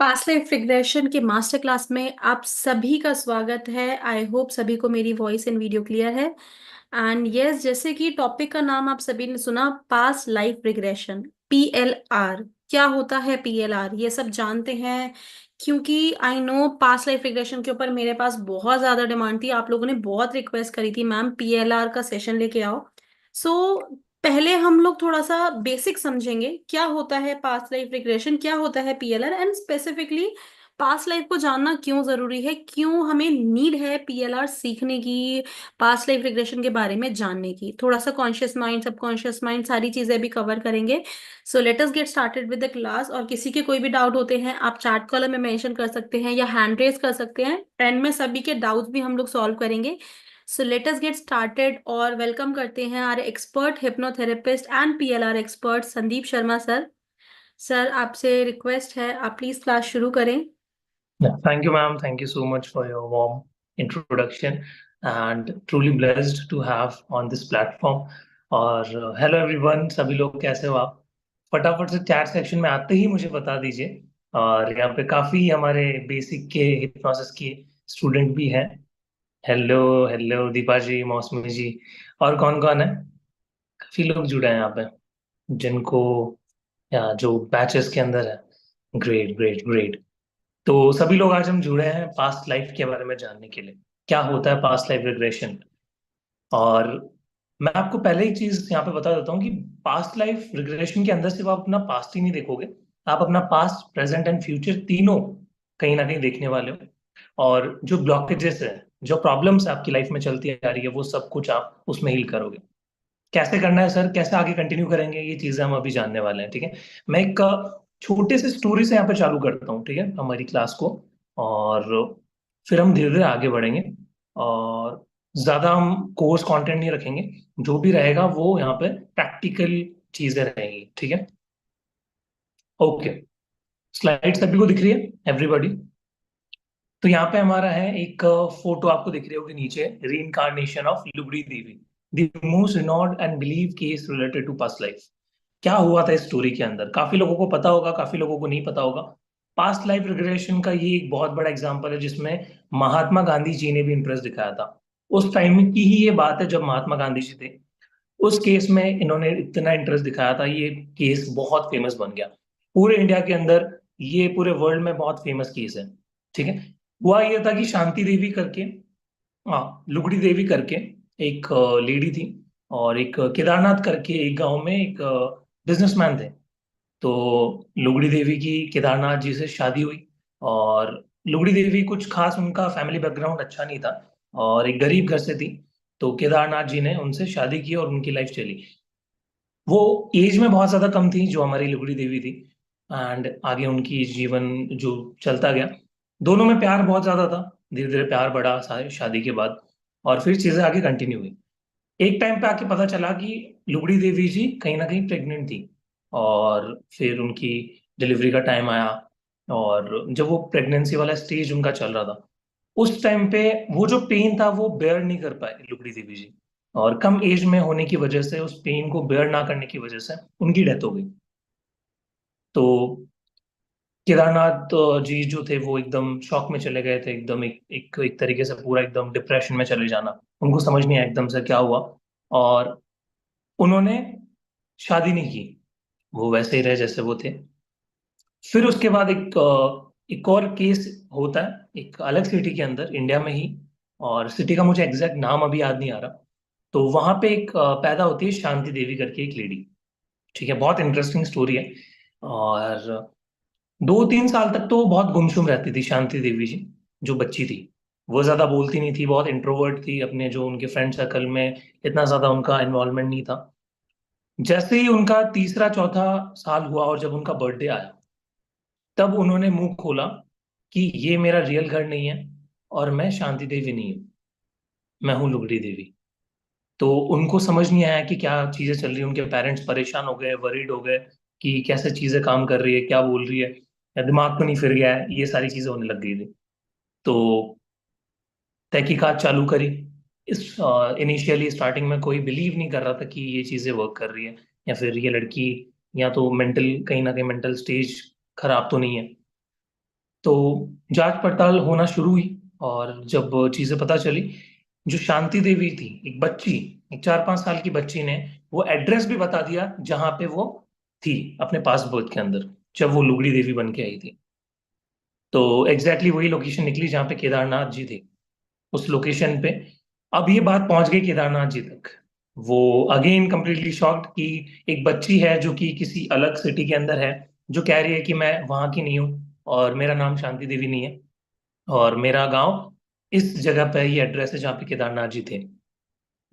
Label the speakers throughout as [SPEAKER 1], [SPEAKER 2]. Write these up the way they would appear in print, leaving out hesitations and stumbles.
[SPEAKER 1] Past life regression के master class में आप सभी का स्वागत है। आई होप सभी को मेरी वॉइस एंड वीडियो क्लियर है। एंड यस, जैसे कि टॉपिक का नाम आप सभी ने सुना, पास्ट लाइफ रिग्रेशन, PLR। क्या होता है PLR, ये सब जानते हैं। क्योंकि I know past life regression के ऊपर मेरे पास बहुत ज्यादा डिमांड थी, आप लोगों ने बहुत रिक्वेस्ट करी थी, मैम PLR का सेशन लेके आओ। सो पहले हम लोग थोड़ा सा बेसिक समझेंगे क्या होता है पास्ट लाइफ रिग्रेशन, क्या होता है PLR, and specifically past life को जानना क्यों जरूरी है, क्यों हमें नीड है PLR सीखने की, पास्ट लाइफ रिग्रेशन के बारे में जानने की। थोड़ा सा कॉन्शियस माइंड, सबकॉन्शियस माइंड, सारी चीजें भी कवर करेंगे। So let us get started with the class. और किसी के कोई भी डाउट होते हैं आप चैट कॉलम में मेंशन कर सकते हैं या हैंड रेज कर सकते हैं, एंड में सभी के डाउट्स भी हम लोग सॉल्व करेंगे। So let us get started और वेलकम करते हैं हमारे expert hypnotherapist and PLR expert Sandeep Sharma sir. Sir आपसे रिक्वेस्ट है, आप प्लीज क्लास शुरू करें।
[SPEAKER 2] Yeah, thank you, ma'am. Thank you so much for your warm introduction and truly blessed to have on this platform. और hello everyone, सभी लोग कैसे हो आप? फटाफट से चैट सेक्शन में आते ही मुझे बता दीजिए। और यहाँ पे काफी हमारे बेसिक के हिप्नोसिस की स्टूडेंट भी हैं। हेलो हेलो दीपा जी, मौसमी जी, और कौन कौन है? काफी लोग जुड़े हैं यहाँ पे जिनको या जो बैचेस के अंदर है। Great great great. तो सभी लोग आज हम जुड़े हैं पास्ट लाइफ के बारे में जानने के लिए। क्या होता है पास्ट लाइफ रिग्रेशन? और मैं आपको पहले ही चीज यहाँ पे बता देता हूँ कि पास्ट लाइफ रिग्रेशन के अंदर सिर्फ आप अपना पास्ट ही नहीं देखोगे, आप अपना पास्ट, प्रेजेंट एंड फ्यूचर तीनों कहीं ना कहीं देखने वाले हो। और जो ब्लॉकेजेस है, जो प्रॉब्लम्स आपकी लाइफ में चलती आ रही है, वो सब कुछ आप उसमें हील करोगे। कैसे करना है सर, कैसे आगे कंटिन्यू करेंगे, ये चीजें हम अभी जानने वाले हैं। ठीक है, मैं एक छोटे से स्टोरी से यहाँ पे चालू करता हूँ, ठीक है, हमारी क्लास को। और फिर हम धीरे धीरे आगे बढ़ेंगे। और ज्यादा हम कोर्स कंटेंट नहीं रखेंगे, जो भी रहेगा वो यहाँ पे प्रैक्टिकल चीजें रहेंगी। ठीक है, ओके। स्लाइड सभी को दिख रही है, एवरीबॉडी? तो यहाँ पे हमारा है एक फोटो आपको दिख रही होगी नीचे, री incarnation of Lugdi Devi, the most renowned and believe case related to past life. क्या हुआ था इस स्टोरी के अंदर, काफी लोगों को पता होगा, काफी लोगों को नहीं पता होगा। पास्ट लाइफ रिग्रेशन का ये एक बहुत बड़ा एग्जांपल है जिसमें महात्मा गांधी जी ने भी इंटरेस्ट दिखाया था। उस टाइम की ही ये बात है जब महात्मा गांधी जी थे। उस केस में इन्होंने इतना इंटरेस्ट दिखाया था, ये केस बहुत फेमस बन गया पूरे इंडिया के अंदर। ये पूरे वर्ल्ड में बहुत फेमस केस है। ठीक है, हुआ ये था कि शांति देवी करके, हाँ, लुगड़ी देवी करके एक लेडी थी। और एक केदारनाथ करके एक गांव में एक बिजनेसमैन थे। तो लुगड़ी देवी की केदारनाथ जी से शादी हुई। और लुगड़ी देवी कुछ खास, उनका फैमिली बैकग्राउंड अच्छा नहीं था और एक गरीब घर से थी। तो केदारनाथ जी ने उनसे शादी की और उनकी लाइफ चली। वो एज में बहुत ज्यादा कम थी जो हमारी लुगड़ी देवी थी। एंड आगे उनकी जीवन जो चलता गया, दोनों में प्यार बहुत ज्यादा था। धीरे धीरे प्यार बढ़ा शादी के बाद। और फिर चीजें आगे कंटिन्यू हुई। एक टाइम पे आके पता चला कि लुगड़ी देवी जी कहीं ना कहीं प्रेग्नेंट थी। और फिर उनकी डिलीवरी का टाइम आया। और जब वो प्रेगनेंसी वाला स्टेज उनका चल रहा था, उस टाइम पे वो जो पेन था वो बेयर नहीं कर पाए लुगड़ी देवी जी। और कम एज में होने की वजह से, उस पेन को बेयर ना करने की वजह से उनकी डेथ हो गई। तो केदारनाथ जी जो थे वो एकदम शॉक में चले गए थे, एकदम एक तरीके से पूरा एकदम डिप्रेशन में चले जाना। उनको समझ नहीं आया एकदम से क्या हुआ। और उन्होंने शादी नहीं की, वो वैसे ही रहे जैसे वो थे। फिर उसके बाद एक और केस होता है एक अलग सिटी के अंदर, इंडिया में ही। और सिटी का मुझे एग्जैक्ट नाम अभी याद नहीं आ रहा। तो वहां पे एक पैदा होती है शांति देवी करके एक लेडी। ठीक है, बहुत इंटरेस्टिंग स्टोरी है। और 2-3 साल तक तो वो बहुत गुमसुम रहती थी शांति देवी जी, जो बच्ची थी। वो ज्यादा बोलती नहीं थी, बहुत इंट्रोवर्ट थी, अपने जो उनके फ्रेंड सर्कल में इतना ज्यादा उनका इन्वॉल्वमेंट नहीं था। जैसे ही उनका तीसरा चौथा साल हुआ और जब उनका बर्थडे आया, तब उन्होंने मुंह खोला कि ये मेरा रियल घर नहीं है और मैं शांति देवी नहीं हूँ, मैं हूँ लुगड़ी देवी। तो उनको समझ नहीं आया कि क्या चीजें चल रही हैं। उनके पेरेंट्स परेशान हो गए, वरीड हो गए कि कैसे चीजें काम कर रही है, क्या बोल रही है, या दिमाग तो नहीं फिर गया है, ये सारी चीजें होने लग गई थी। तो तहकीकात चालू करी। इस इनिशियली स्टार्टिंग में कोई बिलीव नहीं कर रहा था कि ये चीजें वर्क कर रही है, या फिर ये लड़की या तो मेंटल, कहीं ना कहीं मेंटल स्टेज खराब तो नहीं है। तो जांच पड़ताल होना शुरू हुई, और जब चीजें पता चली, जो शांति देवी थी, एक बच्ची, एक 4-5 साल की बच्ची ने वो एड्रेस भी बता दिया जहां पे वो थी अपने पासपोर्ट के अंदर, जब वो लुगड़ी देवी बन के आई थी। तो एग्जैक्टली वही लोकेशन निकली जहाँ पे केदारनाथ जी थे, उस लोकेशन पे। अब ये बात पहुंच गई केदारनाथ जी तक। वो अगेन कंप्लीटली शॉक्ड कि एक बच्ची है जो कि किसी अलग सिटी के अंदर है, जो कह रही है कि मैं वहां की नहीं हूँ और मेरा नाम शांति देवी नहीं है, और मेरा गांव इस जगह पे, ये एड्रेस है जहाँ पे केदारनाथ जी थे।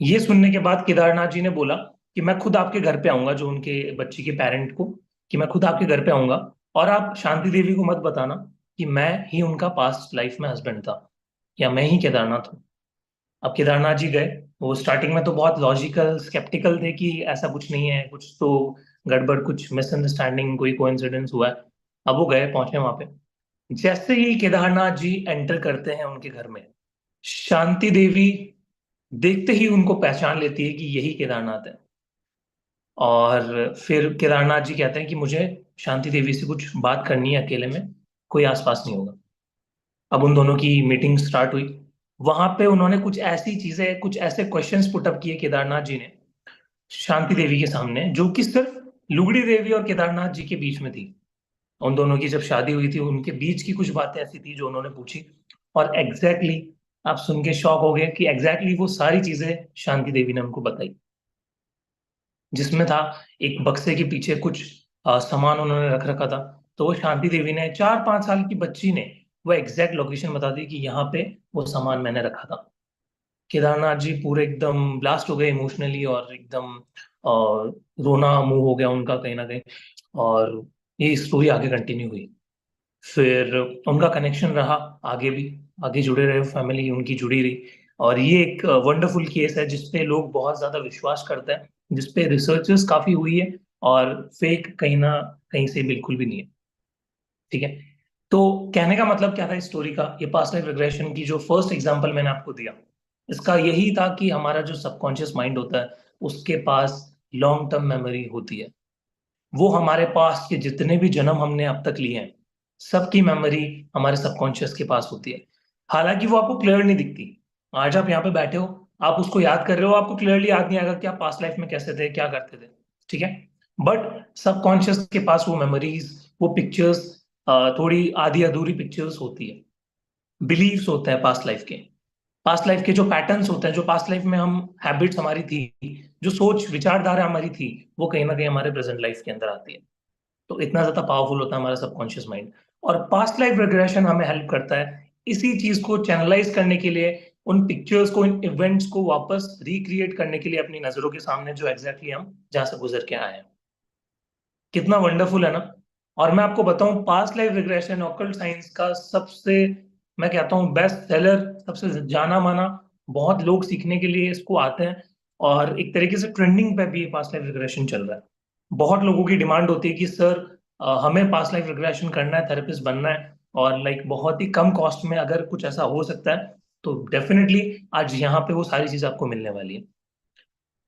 [SPEAKER 2] ये सुनने के बाद केदारनाथ जी ने बोला कि मैं खुद आपके घर पे आऊंगा, जो उनके बच्ची के पेरेंट को, कि मैं खुद आपके घर पे आऊंगा, और आप शांति देवी को मत बताना कि मैं ही उनका पास्ट लाइफ में हस्बैंड था, या मैं ही केदारनाथ हूँ। अब केदारनाथ जी गए। वो स्टार्टिंग में तो बहुत लॉजिकल स्केप्टिकल थे कि ऐसा कुछ नहीं है, कुछ तो गड़बड़, कुछ मिसअंडरस्टैंडिंग, कोई कोइंसिडेंस हुआ है। अब वो गए, पहुंचे वहां पे। जैसे ही केदारनाथ जी एंटर करते हैं उनके घर में, शांति देवी देखते ही उनको पहचान लेती है कि यही केदारनाथ है। और फिर केदारनाथ जी कहते हैं कि मुझे शांति देवी से कुछ बात करनी है अकेले में, कोई आसपास नहीं होगा। अब उन दोनों की मीटिंग स्टार्ट हुई। वहां पे उन्होंने कुछ ऐसी चीजें, कुछ ऐसे क्वेश्चंस पुट अप किए केदारनाथ जी ने शांति देवी के सामने, जो कि सिर्फ लुगड़ी देवी और केदारनाथ जी के बीच में थी। उन दोनों की जब शादी हुई थी, उनके बीच की कुछ बातें ऐसी थी जो उन्होंने पूछी। और एग्जैक्टली आप सुन के शॉक हो गए कि एग्जैक्टली वो सारी चीजें शांति देवी ने उनको बताई। जिसमें था, एक बक्से के पीछे कुछ सामान उन्होंने रख रखा था। तो वो शांति देवी ने, 4-5 साल की बच्ची ने, वो एग्जैक्ट लोकेशन बता दी कि यहाँ पे वो सामान मैंने रखा था। केदारनाथ जी पूरे एकदम ब्लास्ट हो गए इमोशनली, और एकदम रोना मुंह हो गया उनका कहीं ना कहीं। और ये स्टोरी आगे कंटिन्यू हुई। फिर उनका कनेक्शन रहा आगे भी, आगे जुड़े रहे, फैमिली उनकी जुड़ी रही। और ये एक वंडरफुल केस है जिसपे लोग बहुत ज्यादा विश्वास करते हैं, जिसपे रिसर्चेस काफी हुई है, और फेक कहीं ना कहीं से बिल्कुल भी नहीं है। ठीक है। तो कहने का मतलब क्या था इस स्टोरी का, ये पास्ट लाइफ रिग्रेशन की जो फर्स्ट एग्जांपल मैंने आपको दिया, इसका यही था कि हमारा जो सबकॉन्शियस माइंड होता है, उसके पास लॉन्ग टर्म मेमोरी होती है। वो हमारे पास के जितने भी जन्म हमने अब तक लिए हैं, सबकी मेमोरी हमारे सबकॉन्शियस के पास होती है। हालांकि वो आपको क्लियर नहीं दिखती। आज आप यहाँ पे बैठे हो, आप उसको याद कर रहे हो, आपको क्लियरली याद नहीं आएगा कि आप पास्ट लाइफ में कैसे थे, क्या करते थे। ठीक है। बट सबकॉन्शियस के पास वो मेमोरीज, वो पिक्चर्स, थोड़ी आधी अधूरी पिक्चर्स होती है, बिलीव्स होते हैं पास्ट लाइफ के। पास्ट लाइफ के जो पैटर्न्स होते हैं, जो पास्ट लाइफ में हम हैबिट्स हमारी थी, जो सोच विचारधारा हमारी थी, वो कहीं ना कहीं हमारे प्रेजेंट लाइफ के अंदर आती है। तो इतना ज्यादा पावरफुल होता है हमारा सबकॉन्शियस माइंड। और पास्ट लाइफ रिग्रेशन हमें हेल्प करता है इसी चीज को चैनलाइज करने के लिए, उन पिक्चर्स को, इन इवेंट्स को वापस रिक्रिएट करने के लिए अपनी नजरों के सामने, जो एग्जैक्टली हम जहां से गुजर के आए हैं। कितना वंडरफुल है ना। और मैं आपको बताऊं, past life regression occult science का सबसे, मैं कहता हूँ, बेस्ट सेलर, सबसे जाना माना, बहुत लोग सीखने के लिए इसको आते हैं। और एक तरीके से ट्रेंडिंग पे भी पास्ट लाइफ रिग्रेशन चल रहा है। बहुत लोगों की डिमांड होती है कि सर, हमें पास्ट लाइफ रिग्रेशन करना है, थेरेपिस्ट बनना है, और लाइक बहुत ही कम कॉस्ट में अगर कुछ ऐसा हो सकता है, तो डेफिनेटली आज यहाँ पे वो सारी चीज आपको मिलने वाली है।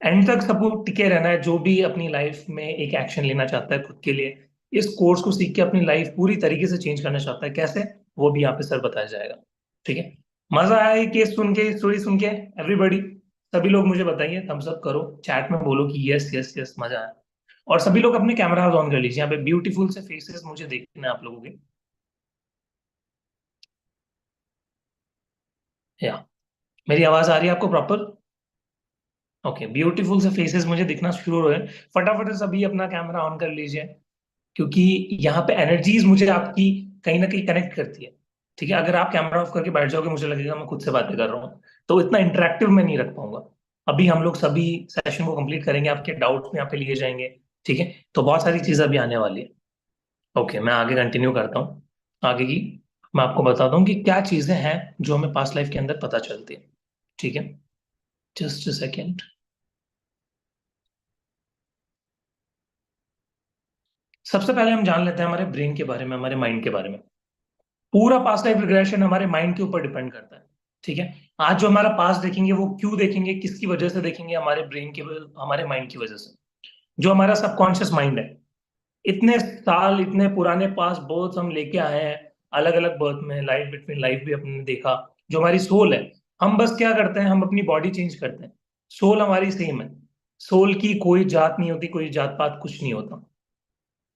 [SPEAKER 2] एंड तक सबको टिके रहना है, जो भी अपनी लाइफ में एक एक्शन लेना चाहता है खुद के लिए, इस कोर्स को सीख के अपनी लाइफ पूरी तरीके से चेंज करना चाहता है, कैसे, वो भी यहाँ पे सर बताया जाएगा। ठीक है। मजा आया ये केस सुन के, स्टोरी सुन के? एवरीबॉडी, सभी लोग मुझे बताइए, थम्स अप करो, चैट में बोलो कि यस यस यस, मजा आया। और सभी लोग अपने कैमराज ऑन कर लीजिए, यहाँ पे ब्यूटीफुल से फेसेस मुझे देखने हैं आप लोगों के। या मेरी आवाज आ रही है आपको प्रॉपर? ओके, ब्यूटीफुल से फेसेस मुझे दिखना शुरू हो रहे हैं। फटाफट से सभी अपना कैमरा ऑन कर लीजिए, क्योंकि यहाँ पे एनर्जीज मुझे आपकी कहीं ना कहीं कनेक्ट करती है। ठीक है। अगर आप कैमरा ऑफ करके बैठ जाओगे, मुझे लगेगा मैं खुद से बातें कर रहा हूँ, तो इतना इंटरेक्टिव मैं नहीं रख पाऊंगा। अभी हम लोग सभी सेशन को कंप्लीट करेंगे, आपके डाउट्स में यहाँ पे लिए जाएंगे। ठीक है। तो बहुत सारी चीजें अभी आने वाली है। ओके, मैं आगे कंटिन्यू करता हूँ। आगे की मैं आपको बताता हूँ कि क्या चीजें हैं जो हमें पास्ट लाइफ के अंदर पता चलती है। ठीक है। Just a second. सबसे पहले हम जान लेते हैं हमारे ब्रेन के बारे में, हमारे माइंड के बारे में। पूरा पास्ट लाइफ रिग्रेशन हमारे माइंड के ऊपर डिपेंड करता है। ठीक है। आज जो हमारा पास्ट देखेंगे, वो क्यों देखेंगे, किसकी वजह से देखेंगे? हमारे ब्रेन के, हमारे माइंड की वजह से। जो हमारा सबकॉन्शियस माइंड है, इतने साल, इतने पुराने पास्ट बहुत हम लेके आए हैं, अलग अलग बर्थ में, लाइफ बिटवीन लाइफ भी अपने देखा। जो हमारी सोल है, हम बस क्या करते हैं, हम अपनी बॉडी चेंज करते हैं। सोल हमारी सेम है। सोल की कोई जात नहीं होती, कोई जात पात कुछ नहीं होता।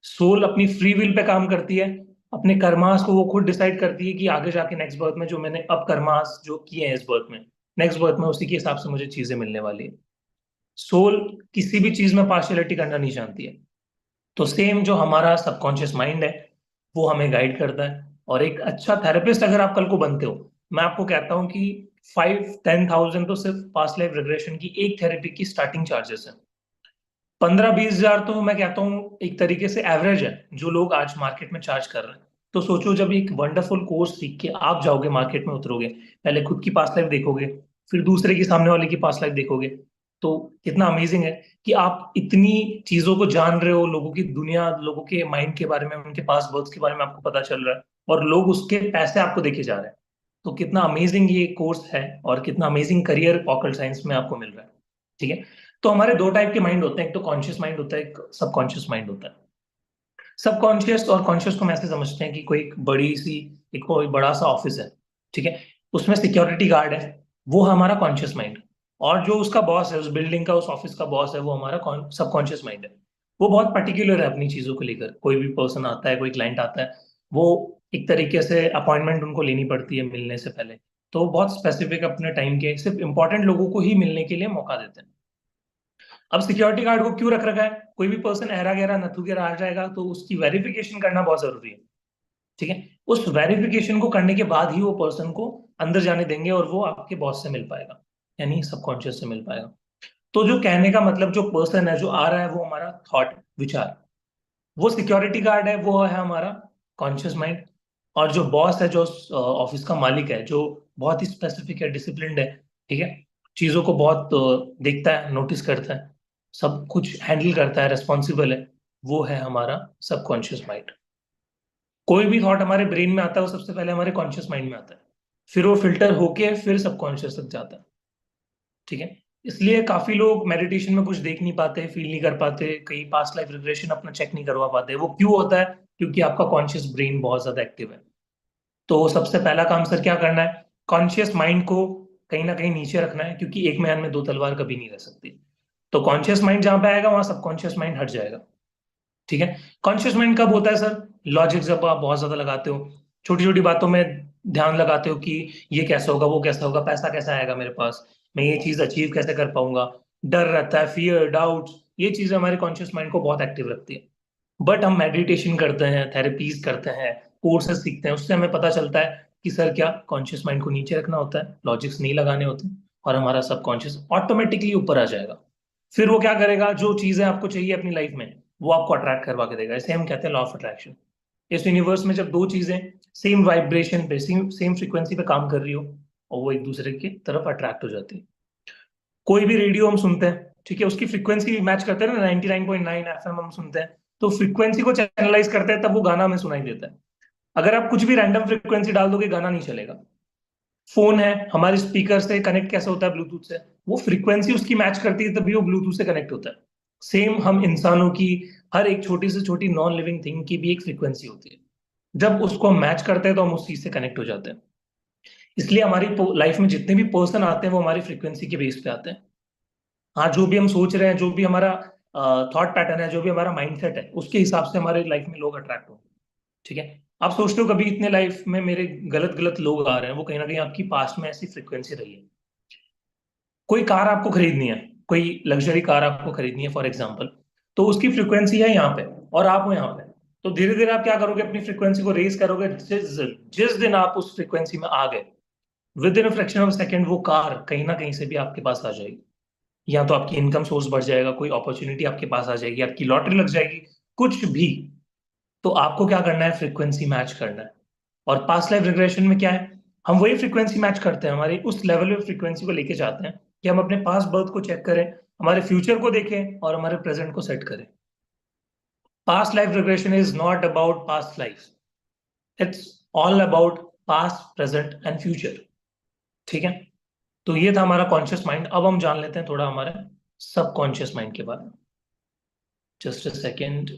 [SPEAKER 2] सोल अपनी फ्री विल पे काम करती है। अपने कर्मास को वो खुद डिसाइड करती है कि आगे जाके नेक्स्ट बर्थ में जो मैंने अब कर्मास जो किए हैं इस बर्थ में, नेक्स्ट बर्थ में उसी के हिसाब से मुझे चीजें मिलने वाली है। सोल किसी भी चीज में पार्शियलिटी करना नहीं चाहती है। तो सेम जो हमारा सबकॉन्शियस माइंड है, वो हमें गाइड करता है। और एक अच्छा थेरेपिस्ट अगर आप कल को बनते हो, मैं आपको कहता हूँ कि 5-10,000 तो सिर्फ पास्ट लाइफ रिग्रेशन की एक थेरेपी की स्टार्टिंग चार्जेस है। 15-20 हजार तो मैं कहता हूँ एक तरीके से एवरेज है जो लोग आज मार्केट में चार्ज कर रहे हैं। तो सोचो, जब एक वंडरफुल कोर्स सीख के आप जाओगे, मार्केट में उतरोगे, पहले खुद की पास्ट लाइफ देखोगे, फिर दूसरे की, सामने वाले की पास्ट लाइफ देखोगे, तो कितना अमेजिंग है कि आप इतनी चीजों को जान रहे हो, लोगों की दुनिया, लोगों के माइंड के बारे में, उनके पास्ट बर्थ के बारे में आपको पता चल रहा है, और लोग उसके पैसे आपको देके जा रहे हैं। तो कितना अमेजिंग ये कोर्स है, और कितना अमेजिंग करियर ऑकल्ट साइंस में आपको मिल रहा है। ठीक है। तो हमारे दो टाइप के माइंड होते हैं, एक तो कॉन्शियस माइंड होता है, एक सबकॉन्शियस माइंड होता है। सबकॉन्शियस और कॉन्शियस को हम ऐसे समझते हैं कि कोई एक बड़ी सी, एक कोई बड़ा सा ऑफिस है। ठीक है। उसमें सिक्योरिटी गार्ड है, वो हमारा कॉन्शियस माइंड। और जो उसका बॉस है, उस बिल्डिंग का, उस ऑफिस का बॉस है, वो हमारा सबकॉन्शियस माइंड है। वो बहुत पर्टिकुलर है अपनी चीजों को लेकर। कोई भी पर्सन आता है, कोई क्लाइंट आता है, वो एक तरीके से अपॉइंटमेंट उनको लेनी पड़ती है मिलने से पहले। तो वो बहुत स्पेसिफिक अपने टाइम के सिर्फ इंपॉर्टेंट लोगों को ही मिलने के लिए मौका देते हैं। अब सिक्योरिटी गार्ड को क्यों रख रखा है? कोई भी पर्सन ऐरा गैरा नथु गैरा आ जाएगा तो उसकी वेरिफिकेशन करना बहुत जरूरी है। ठीक है। उस वेरिफिकेशन को करने के बाद ही वो पर्सन को अंदर जाने देंगे, और वो आपके बॉस से मिल पाएगा, यानी सबकॉन्शियस से मिल पाएगा। तो जो कहने का मतलब, जो पर्सन है जो आ रहा है, वो हमारा थॉट, विचार। वो सिक्योरिटी गार्ड है, वो है हमारा कॉन्शियस माइंड। और जो बॉस है, जो ऑफिस का मालिक है, जो बहुत ही स्पेसिफिक है, डिसिप्लिन्ड है, ठीक है, चीजों को बहुत देखता है, नोटिस करता है, सब कुछ हैंडल करता है, रिस्पॉन्सिबल है, वो है हमारा सबकॉन्शियस माइंड। कोई भी थॉट हमारे ब्रेन में आता है, वो सबसे पहले हमारे कॉन्शियस माइंड में आता है, फिर वो फिल्टर होके फिर सबकॉन्शियस तक जाता है। ठीक है। इसलिए काफी लोग मेडिटेशन में कुछ देख नहीं पाते, फील नहीं कर पाते, कहीं पास्ट लाइफ रिग्रेशन अपना चेक नहीं करवा पाते। वो क्यों होता है? क्योंकि आपका कॉन्शियस ब्रेन बहुत ज्यादा एक्टिव है। तो सबसे पहला काम सर क्या करना है? कॉन्शियस माइंड को कहीं ना कहीं नीचे रखना है, क्योंकि एक म्यान में दो तलवार कभी नहीं रह सकती। तो कॉन्शियस माइंड जहां पे आएगा, वहां सबकॉन्शियस माइंड हट जाएगा। ठीक है। कॉन्शियस माइंड कब होता है सर? लॉजिक जब आप बहुत ज्यादा लगाते हो, छोटी छोटी बातों में ध्यान लगाते हो कि ये कैसे होगा, वो कैसा होगा, पैसा कैसे आएगा मेरे पास, मैं ये चीज अचीव कैसे कर पाऊंगा, डर रहता है, फियर, डाउट्स, ये चीजें हमारे कॉन्शियस माइंड को बहुत एक्टिव रखती है। बट हम मेडिटेशन करते हैं, थेरेपीज करते हैं, कोर्सेज सीखते हैं, उससे हमें पता चलता है कि सर क्या, कॉन्शियस माइंड को नीचे रखना होता है, लॉजिक्स नहीं लगाने होते, और हमारा सबकॉन्शियस ऑटोमेटिकली ऊपर आ जाएगा। फिर वो क्या करेगा, जो चीजें आपको चाहिए अपनी लाइफ में, वो आपको अट्रैक्ट करवा के देगा। इसे हम कहते हैं लॉ ऑफ अट्रैक्शन। इस यूनिवर्स में जब दो चीजें सेम वाइब्रेशन पे, सेम सेम फ्रीक्वेंसी पे काम कर रही हो, और वो एक दूसरे की तरफ अट्रैक्ट हो जाती है। कोई भी रेडियो हम सुनते हैं, ठीक है, उसकी फ्रीक्वेंसी मैच करते हैं ना, 99.9 एफएम हम सुनते हैं, तो फ्रीक्वेंसी को चैनलाइज करते हैं, तब वो गाना हमें सुनाई देता है। अगर आप कुछ भी रैंडम फ्रीक्वेंसी डाल दोगे, गाना नहीं चलेगा। फोन है, हमारे स्पीकर से कनेक्ट कैसे होता है? ब्लूटूथ से। वो फ्रीक्वेंसी उसकी मैच करती है, तभी वो ब्लूटूथ से कनेक्ट होता है। सेम हम इंसानों की, हर एक छोटी से छोटी नॉन लिविंग थिंग की भी एक फ्रीक्वेंसी होती है। जब उसको हम मैच करते हैं तो हम उस चीज से कनेक्ट हो जाते हैं। इसलिए हमारी लाइफ में जितने भी पर्सन आते हैं, वो हमारी फ्रीक्वेंसी के बेस पे आते हैं। हाँ, जो भी हम सोच रहे हैं, जो भी हमारा थॉट पैटर्न है, जो भी हमारा माइंडसेट है, उसके हिसाब से हमारे लाइफ में लोग अट्रैक्ट होंगे। ठीक है। आप सोचते हो कभी इतने लाइफ में मेरे गलत गलत लोग आ रहे हैं, वो कहीं ना कहीं आपकी पास्ट में ऐसी फ्रीक्वेंसी रही है। कोई कार आपको खरीदनी है, कोई लग्जरी कार आपको खरीदनी है फॉर एग्जाम्पल, तो उसकी फ्रीक्वेंसी है यहाँ पे, और आप हो यहाँ पे। तो धीरे धीरे आप क्या करोगे, अपनी फ्रीक्वेंसी को रेज करोगे। जिस जिस दिन आप उस फ्रीक्वेंसी में आ गए, with in fraction of second वो कार कहीं ना कहीं से भी आपके पास आ जाएगी। या तो आपकी इनकम सोर्स बढ़ जाएगा, कोई अपॉर्चुनिटी आपके पास आ जाएगी, आपकी लॉटरी लग जाएगी, कुछ भी। तो आपको क्या करना है? फ्रीक्वेंसी मैच करना है। और पास्ट लाइफ रिग्रेशन में क्या है, हम वही फ्रीक्वेंसी मैच करते हैं, हमारी उस लेवल में फ्रीक्वेंसी को लेके जाते हैं कि हम अपने पास्ट बर्थ को चेक करें, हमारे फ्यूचर को देखें, और हमारे प्रेजेंट को सेट करें। Past life regression is not about past life, it's all about past, present and future. ठीक है। तो ये था हमारा कॉन्शियस माइंड। अब हम जान लेते हैं थोड़ा हमारे सबकॉन्शियस माइंड के बारे में। Just a second.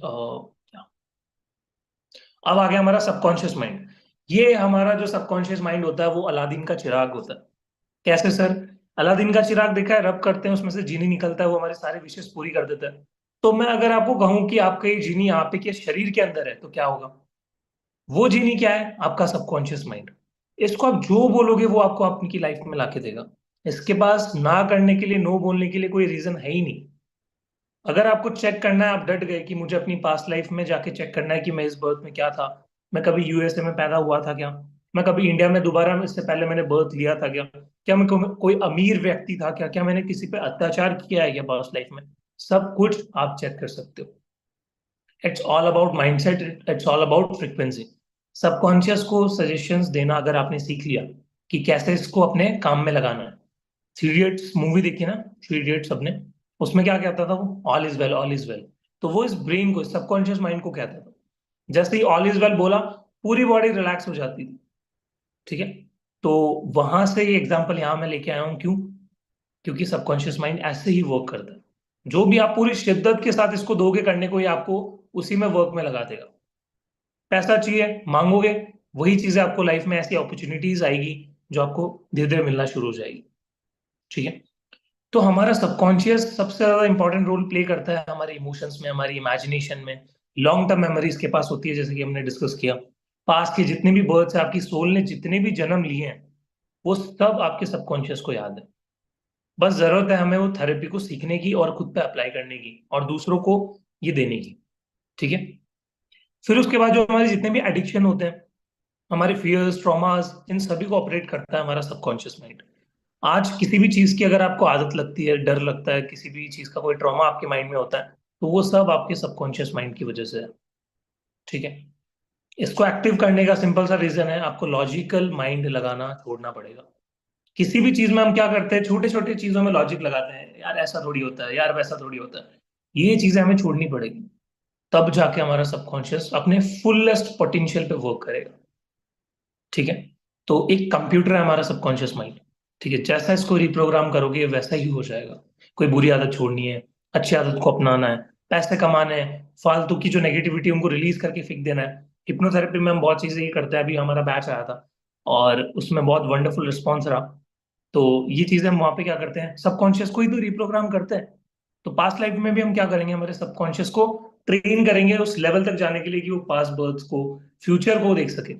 [SPEAKER 2] अब आ गया हमारा सबकॉन्शियस माइंड। ये हमारा जो सबकॉन्शियस माइंड होता है वो अलादीन का चिराग होता है। कैसे सर? अलादीन का चिराग देखा है, रब करते हैं उसमें से जीनी निकलता है, वो हमारे सारे विशेष पूरी कर देता है। तो मैं अगर आपको कहूं कि आपका ये जीनी आपके शरीर के अंदर है तो क्या होगा? वो जीनी क्या है? आपका सबकॉन्शियस माइंड। इसको आप जो बोलोगे वो आपको आपकी लाइफ में लाके देगा। इसके पास ना करने के लिए, नो बोलने के लिए कोई रीजन है ही नहीं। अगर आपको चेक करना है, आप डट गए कि मुझे अपनी पास्ट लाइफ में जाके चेक करना है कि मैं इस बर्थ में क्या था, मैं कभी यूएसए में पैदा हुआ था क्या, मैं कभी इंडिया में दोबारा इससे पहले मैंने बर्थ लिया था क्या मैं कोई अमीर व्यक्ति था क्या मैंने किसी पे अत्याचार किया है क्या पास्ट लाइफ में, सब कुछ आप चेक कर सकते हो। It's all about mindset, it's all about frequency. Subconscious को सजेशंस देना अगर आपने सीख लिया कि कैसे इसको अपने काम में लगाना है। थ्री इडियट्स मूवी देखी ना? थ्री इडियट्स सबने, उसमें क्या कहता था वो? All is well, all is well. तो वो इस ब्रेन को, सबकॉन्शियस माइंड को कहता था। जैसे ही ऑल इज वेल बोला, पूरी बॉडी रिलैक्स हो जाती थी। ठीक है? तो वहां से ये एग्जांपल यहाँ मैं लेके आया हूँ, क्यों? क्योंकि सबकॉन्शियस माइंड ऐसे ही वर्क करता है। जो भी आप पूरी शिद्दत के साथ इसको दोगे करने को, ये आपको उसी में वर्क में लगा देगा। पैसा चाहिए, मांगोगे, वही चीजें आपको लाइफ में, ऐसी अपॉर्चुनिटीज आएगी जो आपको धीरे धीरे मिलना शुरू हो जाएगी। ठीक है? तो हमारा सबकॉन्शियस सबसे ज्यादा इंपॉर्टेंट रोल प्ले करता है हमारे इमोशंस में, हमारी इमेजिनेशन में। लॉन्ग टर्म मेमोरीज के पास होती है, जैसे कि हमने डिस्कस किया। पास्ट के जितने भी बर्थ्स है, आपकी सोल ने जितने भी जन्म लिए हैं, वो सब आपके सबकॉन्शियस को याद है। बस जरूरत है हमें वो थेरेपी को सीखने की और खुद पे अप्लाई करने की और दूसरों को ये देने की। ठीक है? फिर उसके बाद जो हमारे जितने भी एडिक्शन होते हैं, हमारे फियर्स, ट्रॉमास, इन सभी को ऑपरेट करता है हमारा सबकॉन्शियस माइंड। आज किसी भी चीज की अगर आपको आदत लगती है, डर लगता है, किसी भी चीज का कोई ट्रॉमा आपके माइंड में होता है, तो वो सब आपके सबकॉन्शियस माइंड की वजह से है। ठीक है? इसको एक्टिव करने का सिंपल सा रीजन है, आपको लॉजिकल माइंड लगाना छोड़ना पड़ेगा। किसी भी चीज में हम क्या करते हैं, छोटे छोटे चीजों में लॉजिक लगाते हैं, यार ऐसा थोड़ी होता है, यार वैसा थोड़ी होता है। ये चीजें हमें छोड़नी पड़ेगी, तब जाके हमारा सबकॉन्शियस अपने फुलेस्ट पोटेंशियल पे वर्क करेगा। ठीक है? तो एक कंप्यूटर है हमारा सबकॉन्शियस माइंड। ठीक है? जैसा इसको रिप्रोग्राम करोगे वैसा ही हो जाएगा। कोई बुरी आदत छोड़नी है, अच्छी आदत को अपनाना है, पैसे कमाने हैं, फालतू की जो नेगेटिविटी उनको रिलीज करके फेंक देना है। हिप्नोथेरेपी में हम बहुत चीजें ये करते हैं, अभी हमारा बैच आया था और उसमें बहुत वंडरफुल रिस्पॉन्स रहा। तो ये चीजें हम वहां पे क्या करते हैं, सबकॉन्शियस को ही तो रिप्रोग्राम करते हैं। तो पास्ट लाइफ में भी हम क्या करेंगे, हमारे सबकॉन्शियस को ट्रेन करेंगे उस लेवल तक जाने के लिए कि वो पास्ट बर्थ्स को, फ्यूचर को देख सके।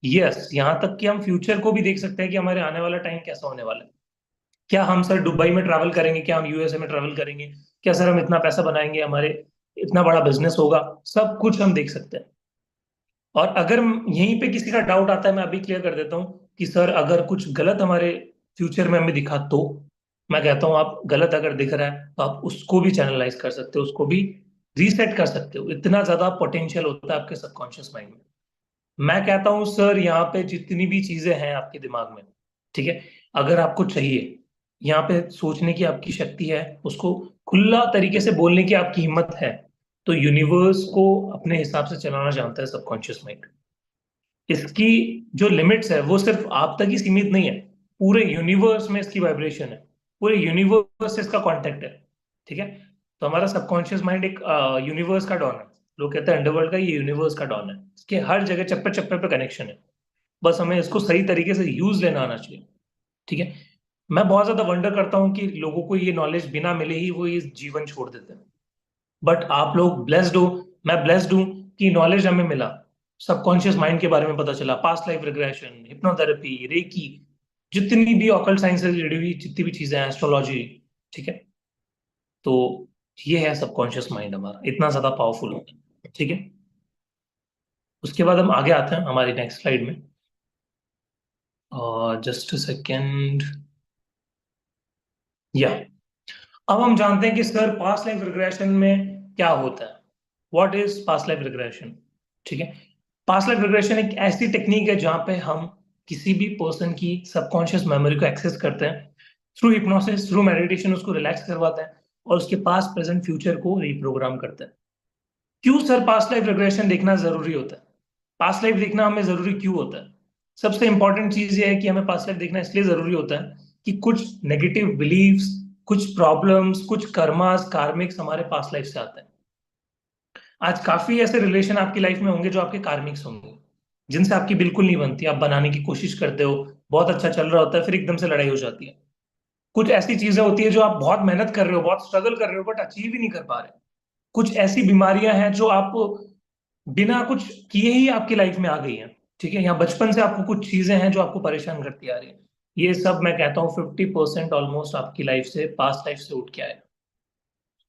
[SPEAKER 2] यस, यहाँ तक कि हम फ्यूचर को भी देख सकते हैं कि हमारे आने वाला टाइम कैसा होने वाला है। क्या हम सर दुबई में ट्रैवल करेंगे, क्या हम यूएसए में ट्रैवल करेंगे, क्या सर हम इतना पैसा बनाएंगे, हमारे इतना बड़ा बिजनेस होगा, सब कुछ हम देख सकते हैं। और अगर यहीं पे किसी का डाउट आता है, मैं अभी क्लियर कर देता हूँ कि सर अगर कुछ गलत हमारे फ्यूचर में हमें दिखा तो, मैं कहता हूँ आप गलत अगर दिख रहा है तो आप उसको भी चैनलाइज कर सकते हो, उसको भी रीसेट कर सकते हो। इतना ज्यादा पोटेंशियल होता है आपके सबकॉन्शियस माइंड में। मैं कहता हूँ सर, यहाँ पे जितनी भी चीजें हैं आपके दिमाग में, ठीक है, अगर आपको चाहिए, यहाँ पे सोचने की आपकी शक्ति है, उसको खुला तरीके से बोलने की आपकी हिम्मत है, तो यूनिवर्स को अपने हिसाब से चलाना जानता है सबकॉन्शियस माइंड। इसकी जो लिमिट्स है वो सिर्फ आप तक ही सीमित नहीं है, पूरे यूनिवर्स में इसकी वाइब्रेशन है, पूरे यूनिवर्स से इसका कांटेक्ट है। ठीक है? तो हमारा सबकॉन्शियस माइंड एक यूनिवर्स का डॉन है। लोग कहते हैं अंडरवर्ल्ड का, ये यूनिवर्स का डॉन है। इसके हर जगह चप्पे चप्पे पे कनेक्शन है। बस हमें इसको सही तरीके से यूज लेना आना चाहिए। ठीक है? मैं बहुत ज्यादा वंडर करता हूँ कि लोगों को ये नॉलेज बिना मिले ही वो ये जीवन छोड़ देते हैं। बट आप लोग ब्लेस्ड हो, मैं ब्लेस्ड हूँ कि नॉलेज हमें मिला, सबकॉन्शियस माइंड के बारे में पता चला, past life regression, hypnotherapy, reiki, जितनी भी ऑकल्ट साइंस से जुड़ी हुई जितनी भी चीजें हैं, एस्ट्रोलॉजी। ठीक है? तो ये है सबकॉन्शियस माइंड हमारा, इतना ज्यादा पावरफुल होता है। ठीक है? उसके बाद हम आगे आते हैं हमारी नेक्स्ट स्लाइड में। और जस्ट सेकेंड, या अब हम जानते हैं कि सर पास्ट लाइफ रिग्रेशन में क्या होता है। What is past life regression? ठीक है? पास्ट लाइफ रिग्रेशन एक ऐसी टेक्निक है जहां पे हम किसी भी पर्सन की सबकॉन्शियस मेमोरी को एक्सेस करते हैं, थ्रू हिप्नोसिस, थ्रू मेडिटेशन उसको रिलैक्स करवाते हैं और उसके पास्ट प्रेजेंट फ्यूचर को रिप्रोग्राम करते हैं। क्यों सर पास्ट लाइफ रिग्रेशन देखना जरूरी होता है? पास्ट लाइफ देखना हमें जरूरी क्यों होता है? सबसे इंपॉर्टेंट चीज ये है कि हमें पास्ट लाइफ देखना इसलिए जरूरी होता है कि कुछ नेगेटिव बिलीव्स, कुछ प्रॉब्लम्स, कुछ कर्मास, कार्मिक्स हमारे पास्ट लाइफ से आते हैं। आज काफी ऐसे रिलेशन आपकी लाइफ में होंगे जो आपके कार्मिक्स होंगे। जिनसे आपकी बिल्कुल नहीं बनती, आप बनाने की कोशिश करते हो, बहुत अच्छा चल रहा होता है, फिर एकदम से लड़ाई हो जाती है। कुछ ऐसी चीजें होती है जो आप बहुत मेहनत कर रहे हो, बहुत स्ट्रगल कर रहे हो, बट अचीव ही नहीं कर पा रहे। कुछ ऐसी बीमारियां हैं जो आप बिना कुछ किए ही आपकी लाइफ में आ गई हैं। ठीक है, यहाँ बचपन से आपको कुछ चीजें हैं जो आपको परेशान करती आ रही है। ये सब मैं कहता हूँ 50% ऑलमोस्ट आपकी लाइफ से, पास्ट लाइफ से उठ के आए।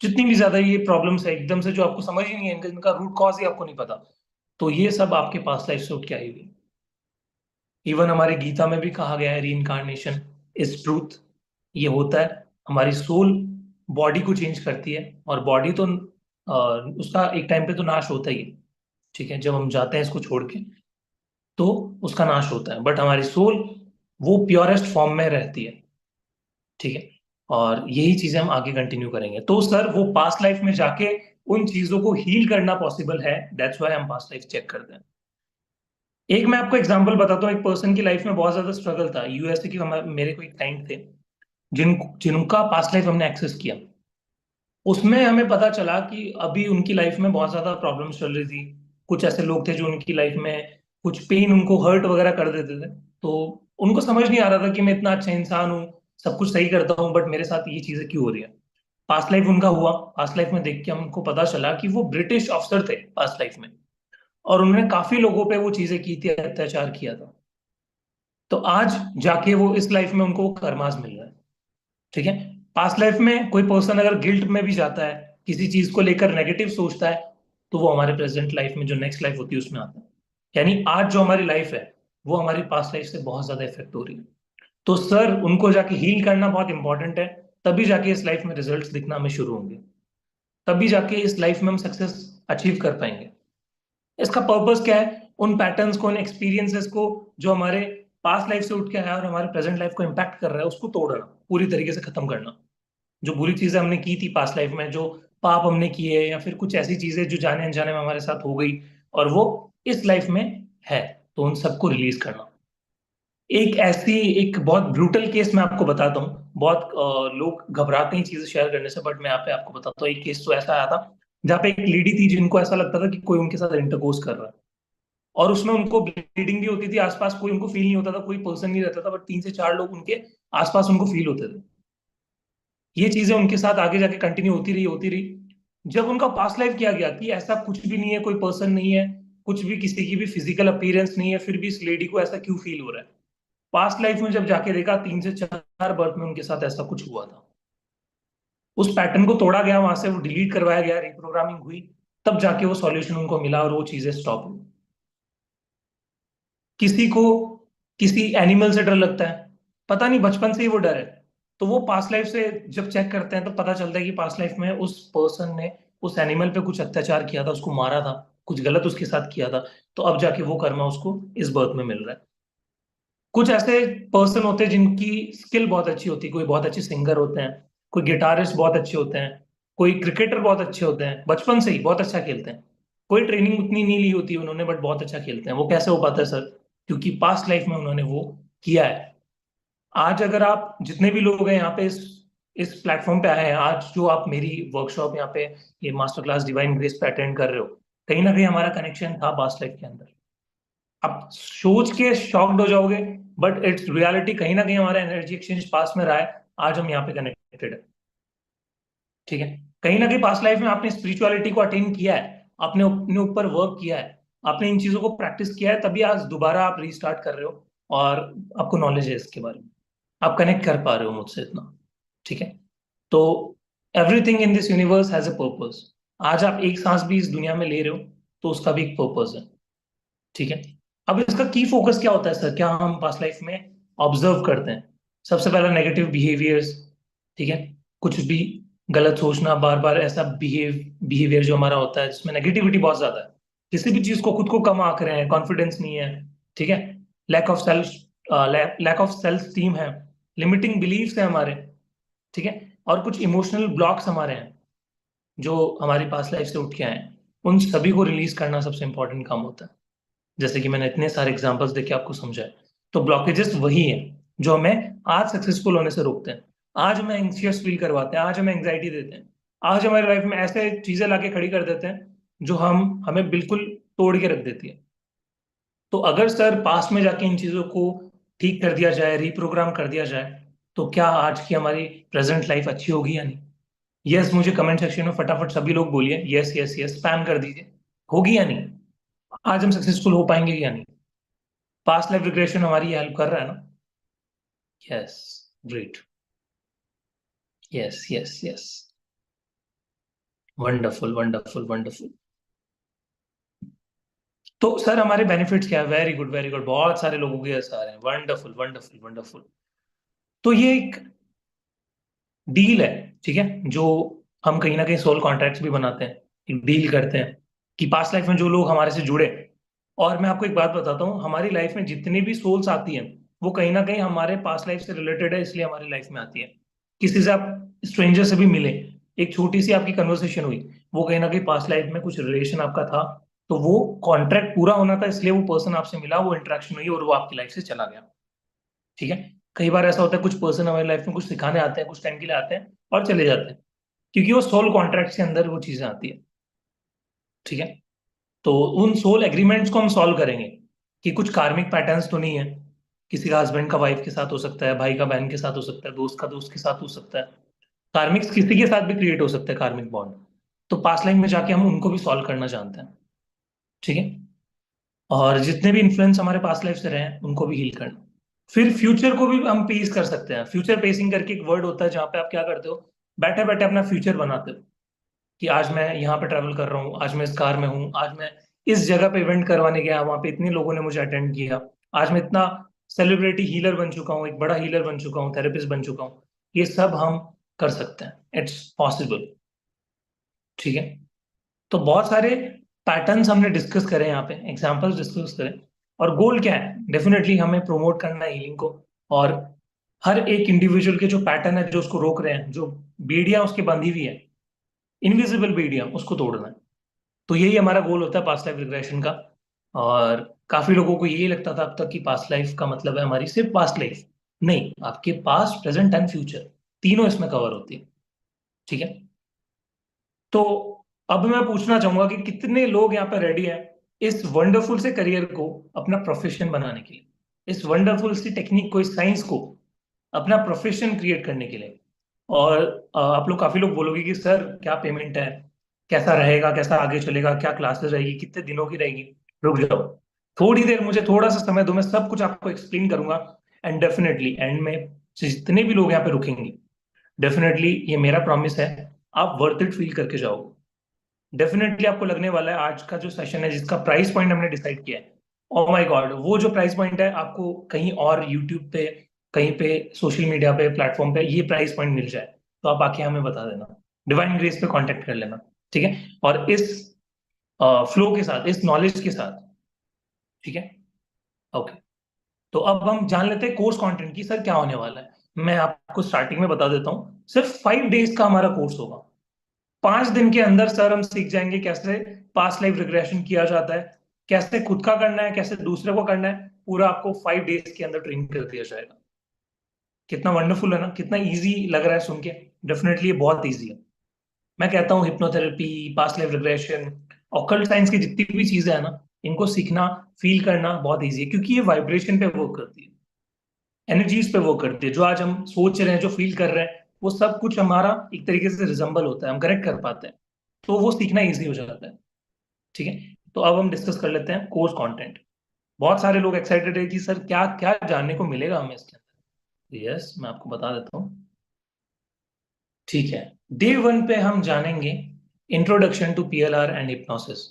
[SPEAKER 2] जितनी भी ज्यादा ये प्रॉब्लम्स है एकदम से जो आपको समझ ही नहीं है, इनका रूट कॉज ही आपको नहीं पता, तो ये सब आपके पास्ट लाइफ से उठ के आई हुई। इवन हमारे गीता में भी कहा गया है री इज ट्रूथ। ये होता है, हमारी सोल बॉडी को चेंज करती है, और बॉडी तो उसका एक टाइम पे तो नाश होता ही है। ठीक है, जब हम जाते हैं इसको छोड़ के, तो उसका नाश होता है, बट हमारी सोल वो प्योरेस्ट फॉर्म में रहती है। ठीक है, और यही चीजें हम आगे कंटिन्यू करेंगे। तो सर वो पास्ट लाइफ में जाके उन चीजों को हील करना पॉसिबल है, दैट्स व्हाई हम पास्ट लाइफ चेक करते हैं। एक मैं आपको एग्जांपल बताता हूँ, एक पर्सन की लाइफ में बहुत ज्यादा स्ट्रगल था यूएसए की, मेरे कोई क्लाइंट थे जिनका पास्ट लाइफ हमने एक्सेस किया। उसमें हमें पता चला कि अभी उनकी लाइफ में बहुत ज्यादा प्रॉब्लम्स चल रही थी। कुछ ऐसे लोग थे जो उनकी लाइफ में कुछ पेन उनको हर्ट वगैरह कर देते थे, तो उनको समझ नहीं आ रहा था कि मैं इतना अच्छा इंसान हूँ, सब कुछ सही करता हूँ, बट मेरे साथ ये चीजें क्यों हो रही है। पास्ट लाइफ उनका हुआ, पास्ट लाइफ में देख के हमको पता चला कि वो ब्रिटिश अफसर थे पास्ट लाइफ में, और उन्होंने काफी लोगों पे वो चीजें की थी, अत्याचार किया था। तो आज जाके वो इस लाइफ में उनको वो कर्मास मिल रहा है। ठीक है, पास्ट लाइफ में कोई पर्सन अगर गिल्ट में भी जाता है, किसी चीज को लेकर नेगेटिव सोचता है, तो वो हमारे प्रेजेंट लाइफ में जो नेक्स्ट लाइफ होती है उसमें आता है। यानी आज जो हमारी लाइफ है वो हमारी पास्ट लाइफ से बहुत ज्यादा इफेक्ट हो रही है। तो सर उनको जाके हील करना बहुत इंपॉर्टेंट है, तभी जाके इस लाइफ में रिजल्ट्स दिखना हमें शुरू होंगे, तभी जाके इस लाइफ में हम सक्सेस अचीव कर पाएंगे। इसका पर्पस क्या है, उन पैटर्न्स को, उन एक्सपीरियंसेस को जो हमारे पास्ट लाइफ से उठ के आया और हमारे प्रेजेंट लाइफ को इम्पैक्ट कर रहा है, उसको तोड़ना, पूरी तरीके से खत्म करना। जो बुरी चीजें हमने की थी पास्ट लाइफ में, जो पाप हमने किए, या फिर कुछ ऐसी चीजें जो जाने अनजाने में हमारे साथ हो गई और वो इस लाइफ में है, तो उन सबको रिलीज करना। एक बहुत ब्रूटल केस मैं आपको बताता हूँ। बहुत लोग घबराते हैं चीजें शेयर करने से, बट मैं यहाँ पे आपको बताता हूँ। एक केस तो ऐसा आया था जहाँ पे एक लेडी थी जिनको ऐसा लगता था कि कोई उनके साथ इंटरकोर्स कर रहा है, और उसमें उनको ब्लीडिंग भी होती थी, आसपास कोई उनको फील नहीं होता था, कोई पर्सन नहीं रहता था, बट 3 से 4 लोग उनके आसपास उनको फील होते थे। ये चीजें उनके साथ आगे जाके कंटिन्यू होती रही। जब उनका पास्ट लाइफ किया गया कि ऐसा कुछ भी नहीं है, कोई पर्सन नहीं है, कुछ भी किसी की भी फिजिकल अपीयरेंस नहीं है, फिर भी इस लेडी को ऐसा क्यों फील हो रहा है। पास्ट लाइफ में जब जाके देखा, 3 से 4 बर्थ में उनके साथ ऐसा कुछ हुआ था। उस पैटर्न को तोड़ा गया, वहां से वो डिलीट करवाया गया, रिप्रोग्रामिंग हुई, तब जाके वो सॉल्यूशन उनको मिला और वो चीजें स्टॉप हुई। किसी को किसी एनिमल से डर लगता है, पता नहीं बचपन से ही वो डर है, तो वो पास्ट लाइफ से जब चेक करते हैं तो पता चलता है कि पास्ट लाइफ में उस पर्सन ने उस एनिमल पे कुछ अत्याचार किया था, उसको मारा था, कुछ गलत उसके साथ किया था, तो अब जाके वो कर्मा उसको इस बर्थ में मिल रहा है। कुछ ऐसे पर्सन होते हैं जिनकी स्किल बहुत अच्छी होती है, कोई बहुत अच्छे सिंगर होते हैं, कोई गिटारिस्ट बहुत अच्छे होते हैं, कोई क्रिकेटर बहुत अच्छे होते हैं, बचपन से ही बहुत अच्छा खेलते हैं। कोई ट्रेनिंग उतनी नहीं ली होती है उन्होंने, बट बहुत अच्छा खेलते हैं। वो कैसे हो पाता है सर? क्योंकि पास्ट लाइफ में उन्होंने वो किया है। आज अगर आप जितने भी लोग हैं यहाँ पे इस प्लेटफॉर्म पे आए हैं, आज जो आप मेरी वर्कशॉप यहाँ पे, ये मास्टर क्लास डिवाइन ग्रेस पे अटेंड कर रहे हो, कहीं ना कहीं हमारा कनेक्शन था पास्ट लाइफ के अंदर। आप सोच के शॉक्ड हो जाओगे, बट इट्स रियलिटी, कहीं ना कहीं हमारा एनर्जी एक्सचेंज पास में रहा है, आज हम यहाँ पे कनेक्टेड है। ठीक है, कहीं ना कहीं पास्ट लाइफ में आपने स्पिरिचुअलिटी को अटेन किया है, आपने अपने ऊपर वर्क किया है, आपने इन चीजों को प्रैक्टिस किया है, तभी आज दोबारा आप रीस्टार्ट कर रहे हो, और आपको नॉलेज है इसके बारे में, आप कनेक्ट कर पा रहे हो मुझसे इतना। ठीक है, तो everything in this universe has a purpose. आज आप एक सांस भी इस दुनिया में ले रहे हो, तो उसका भी एक पर्पस है। ठीक है, अब इसका की फोकस क्या होता है सर, क्या हम पास्ट लाइफ में ऑब्जर्व करते हैं? सबसे पहला नेगेटिव बिहेवियर्स। ठीक है, कुछ भी गलत सोचना, बार बार ऐसा बिहेवियर जो हमारा होता है जिसमें नेगेटिविटी बहुत ज्यादा है, किसी भी चीज को खुद को कम आंक रहे हैं, कॉन्फिडेंस नहीं है। ठीक है, lack of self lack of self esteem है, लिमिटिंग बिलीव्स है हमारे। ठीक है, और कुछ इमोशनल ब्लॉक्स हमारे हैं जो हमारी पास्ट लाइफ से उठ के आए हैं, उन सभी को रिलीज करना सबसे इंपॉर्टेंट काम होता है। जैसे कि मैंने इतने सारे एग्जांपल्स देके आपको समझाया। तो ब्लॉकेजेस वही हैं जो हमें आज सक्सेसफुल होने से रोकते हैं, आज हमें एंग्शियस फील करवाते हैं, आज हमें एंग्जाइटी देते हैं, आज हमारी लाइफ में ऐसे चीजें लाके खड़ी कर देते हैं जो हमें बिल्कुल तोड़ के रख देती है। तो अगर सर पास्ट में जाके इन चीजों को ठीक कर दिया जाए, रिप्रोग्राम कर दिया जाए, तो क्या आज की हमारी प्रेजेंट लाइफ अच्छी होगी या नहीं? यस, मुझे कमेंट सेक्शन में फटाफट सभी लोग बोलिए, यस यस यस स्पैम कर दीजिए। होगी या नहीं? आज हम सक्सेसफुल हो पाएंगे या नहीं? पास्ट लाइफ रिग्रेशन हमारी हेल्प कर रहा है ना? Yes, great, yes yes yes, wonderful wonderful wonderful. तो सर हमारे बेनिफिट्स क्या है? वेरी गुड वेरी गुड, बहुत सारे लोगों के यस आ रहे हैं, वंडरफुल वंडरफुल वंडरफुल। तो ये एक डील है, ठीक है, जो हम कहीं ना कहीं सोल कॉन्ट्रैक्ट्स भी बनाते हैं, एक डील करते हैं कि पास्ट लाइफ में जो लोग हमारे से जुड़े। और मैं आपको एक बात बताता हूँ, हमारी लाइफ में जितनी भी सोल्स आती हैं वो कहीं ना कहीं हमारे पास्ट लाइफ से रिलेटेड है, इसलिए हमारी लाइफ में आती है। किसी से आप स्ट्रेंजर से भी मिले, एक छोटी सी आपकी कन्वर्सेशन हुई, वो कहीं ना कहीं पास्ट लाइफ में कुछ रिलेशन आपका था, तो वो कॉन्ट्रैक्ट पूरा होना था, इसलिए वो पर्सन आपसे मिला, वो इंटरेक्शन हुई और वो आपकी लाइफ से चला गया। ठीक है। कई बार ऐसा होता है कुछ पर्सन हमारी लाइफ में कुछ सिखाने आते हैं, कुछ टाइम के लिए आते हैं और चले जाते हैं, क्योंकि वो सोल कॉन्ट्रैक्ट के अंदर वो चीजें आती है। ठीक है। तो उन सोल एग्रीमेंट्स को हम सॉल्व करेंगे कि कुछ कार्मिक पैटर्न्स तो नहीं है। किसी का हस्बैंड का वाइफ के साथ हो सकता है, भाई का बहन के साथ हो सकता है, दोस्त का दोस्त के साथ हो सकता है, कार्मिक किसी के साथ भी क्रिएट हो सकता है कार्मिक बॉन्ड। तो पास्ट लाइन में जाके हम उनको भी सॉल्व करना जानते हैं। ठीक है। और जितने भी इन्फ्लुएंस हमारे पास्ट लाइफ से रहे हैं उनको भी हील करना। फिर फ्यूचर को भी हम पेस कर सकते हैं। फ्यूचर पेसिंग करके एक वर्ड होता है जहाँ पे आप क्या करते हो, बैठे बैठे अपना फ्यूचर बनाते हो कि आज मैं यहाँ पे ट्रैवल कर रहा हूँ, आज मैं इस कार में हूँ, आज मैं इस जगह पे इवेंट करवाने गया, वहां पे इतने लोगों ने मुझे अटेंड किया, आज मैं इतना सेलिब्रिटी हीलर बन चुका हूँ, एक बड़ा हीलर बन चुका हूँ, थेरेपिस्ट बन चुका हूँ। ये सब हम कर सकते हैं, इट्स पॉसिबल। ठीक है। तो बहुत सारे पैटर्न्स हमने डिस्कस करें, यहाँ पे एग्जांपल्स डिस्कस करें। और गोल क्या है? डेफिनेटली हमें प्रमोट करना है हीलिंग को, और हर एक इंडिविजुअल के जो पैटर्न है जो उसको रोक रहे हैं, जो बेड़ियां उसके बंधी हुई है, इनविजिबल बेड़ियां, उसको तोड़ना है। तो यही हमारा गोल होता है पास्ट लाइफ रिग्रेशन का। और काफी लोगों को यही लगता था अब तक कि पास्ट लाइफ का मतलब है हमारी सिर्फ पास्ट लाइफ। नहीं, आपके पास्ट प्रेजेंट एंड फ्यूचर तीनों इसमें कवर होती है। ठीक है। तो अब मैं पूछना चाहूंगा कि कितने लोग यहाँ पे रेडी हैं इस वंडरफुल से करियर को अपना प्रोफेशन बनाने के लिए, इस वंडरफुल सी टेक्निक को, इस साइंस को अपना प्रोफेशन क्रिएट करने के लिए। और आप लोग काफी लोग बोलोगे कि सर क्या पेमेंट है, कैसा रहेगा, कैसा आगे चलेगा, क्या क्लासेस रहेगी, कितने दिनों की रहेगी? रुक जाओ, थोड़ी देर मुझे थोड़ा सा समय दो, मैं सब कुछ आपको एक्सप्लेन करूंगा। एंड डेफिनेटली एंड में जितने भी लोग यहाँ पे रुकेंगे, डेफिनेटली ये मेरा प्रॉमिस है, आप वर्थ इट फील करके जाओगे। डेफिनेटली आपको लगने वाला है आज का जो सेशन है जिसका प्राइस पॉइंट हमने डिसाइड किया है, ओ माय गॉड, वो जो प्राइस पॉइंट है आपको कहीं और यूट्यूब पे, कहीं पे सोशल मीडिया पे, प्लेटफॉर्म पे ये प्राइस पॉइंट मिल जाए, तो आप आके हमें बता देना, डिवाइन ग्रेस पे कांटेक्ट कर लेना। ठीक है। और इस फ्लो के साथ, इस नॉलेज के साथ, ठीक है, ओके। तो अब हम जान लेते हैं कोर्स कंटेंट की, सर क्या होने वाला है। मैं आपको स्टार्टिंग में बता देता हूँ, सिर्फ 5 डेज का हमारा कोर्स होगा। 5 दिन के अंदर सर हम सीख जाएंगे कैसे पास्ट लाइफ रिग्रेशन किया जाता है, कैसे खुद का करना है, कैसे दूसरे को करना है, पूरा आपको 5 डेज के अंदर ट्रेन कर दिया जाएगा। कितना वंडरफुल है ना, कितना इजी लग रहा है सुन के? डेफिनेटली ये बहुत इजी है। मैं कहता हूँ hypnotherapy, past life regression, occult science की जितनी भी चीजें हैं ना, इनको सीखना, फील करना बहुत इजी है, क्योंकि ये वाइब्रेशन पे वर्क करती है, एनर्जीज पे वर्क करती है। जो आज हम सोच रहे हैं, जो फील कर रहे हैं, वो सब कुछ हमारा एक तरीके से रिजम्बल होता है, हम करेक्ट कर पाते हैं, तो वो सीखना इजी हो जाता है। ठीक है। तो अब हम डिस्कस कर लेते हैं कोर्स कंटेंट। बहुत सारे लोग एक्साइटेड है कि सर क्या क्या जानने को मिलेगा हमें इसके अंदर। यस, मैं आपको बता देता हूँ। ठीक है। डे 1 पे हम जानेंगे introduction to PLR and hypnosis.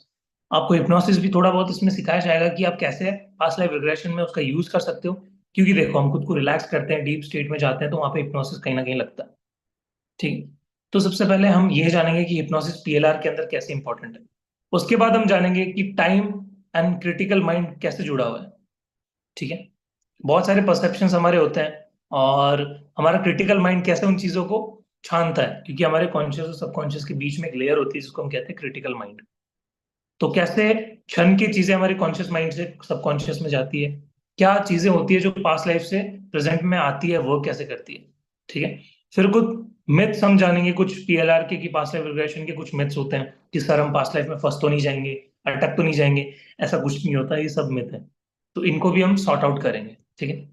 [SPEAKER 2] आपको हिप्नोसिस भी थोड़ा बहुत इसमें सिखाया जाएगा कि आप कैसे पास्ट लाइफ रिग्रेशन में उसका यूज कर सकते हो, क्योंकि देखो हम खुद को रिलैक्स करते हैं, डीप स्टेट में जाते हैं, तो वहां पे हिप्नोसिस कहीं ना कहीं लगता है। ठीक है। तो सबसे पहले हम ये जानेंगे कि हिप्नोसिस पीएलआर के अंदर कैसे इंपॉर्टेंट है। उसके बाद हम जानेंगे कि टाइम एंड क्रिटिकल माइंड कैसे जुड़ा हुआ है। ठीक है। बहुत सारे परसेप्शंस हमारे होते हैं, और हमारा क्रिटिकल माइंड कैसे उन चीजों को छानता है, क्योंकि हमारे कॉन्शियस और सबकॉन्शियस के बीच में एक लेयर होती है जिसको हम कहते हैं क्रिटिकल माइंड। तो कैसे क्षण की चीजें हमारे कॉन्शियस माइंड से सबकॉन्शियस में जाती है, क्या चीजें होती है जो पास्ट लाइफ से प्रेजेंट में आती है, वो कैसे करती है। ठीक है। फिर कुछ मिथ्स हम जानेंगे, कुछ पीएलआर के, कि पास्ट लाइफ रिग्रेशन के कुछ मिथ्स होते हैं कि सर हम पास्ट लाइफ में फंस तो नहीं जाएंगे, अटक तो नहीं जाएंगे। ऐसा कुछ नहीं होता, ये सब मिथ है। तो इनको भी हम सॉर्ट आउट करेंगे, ठीक है।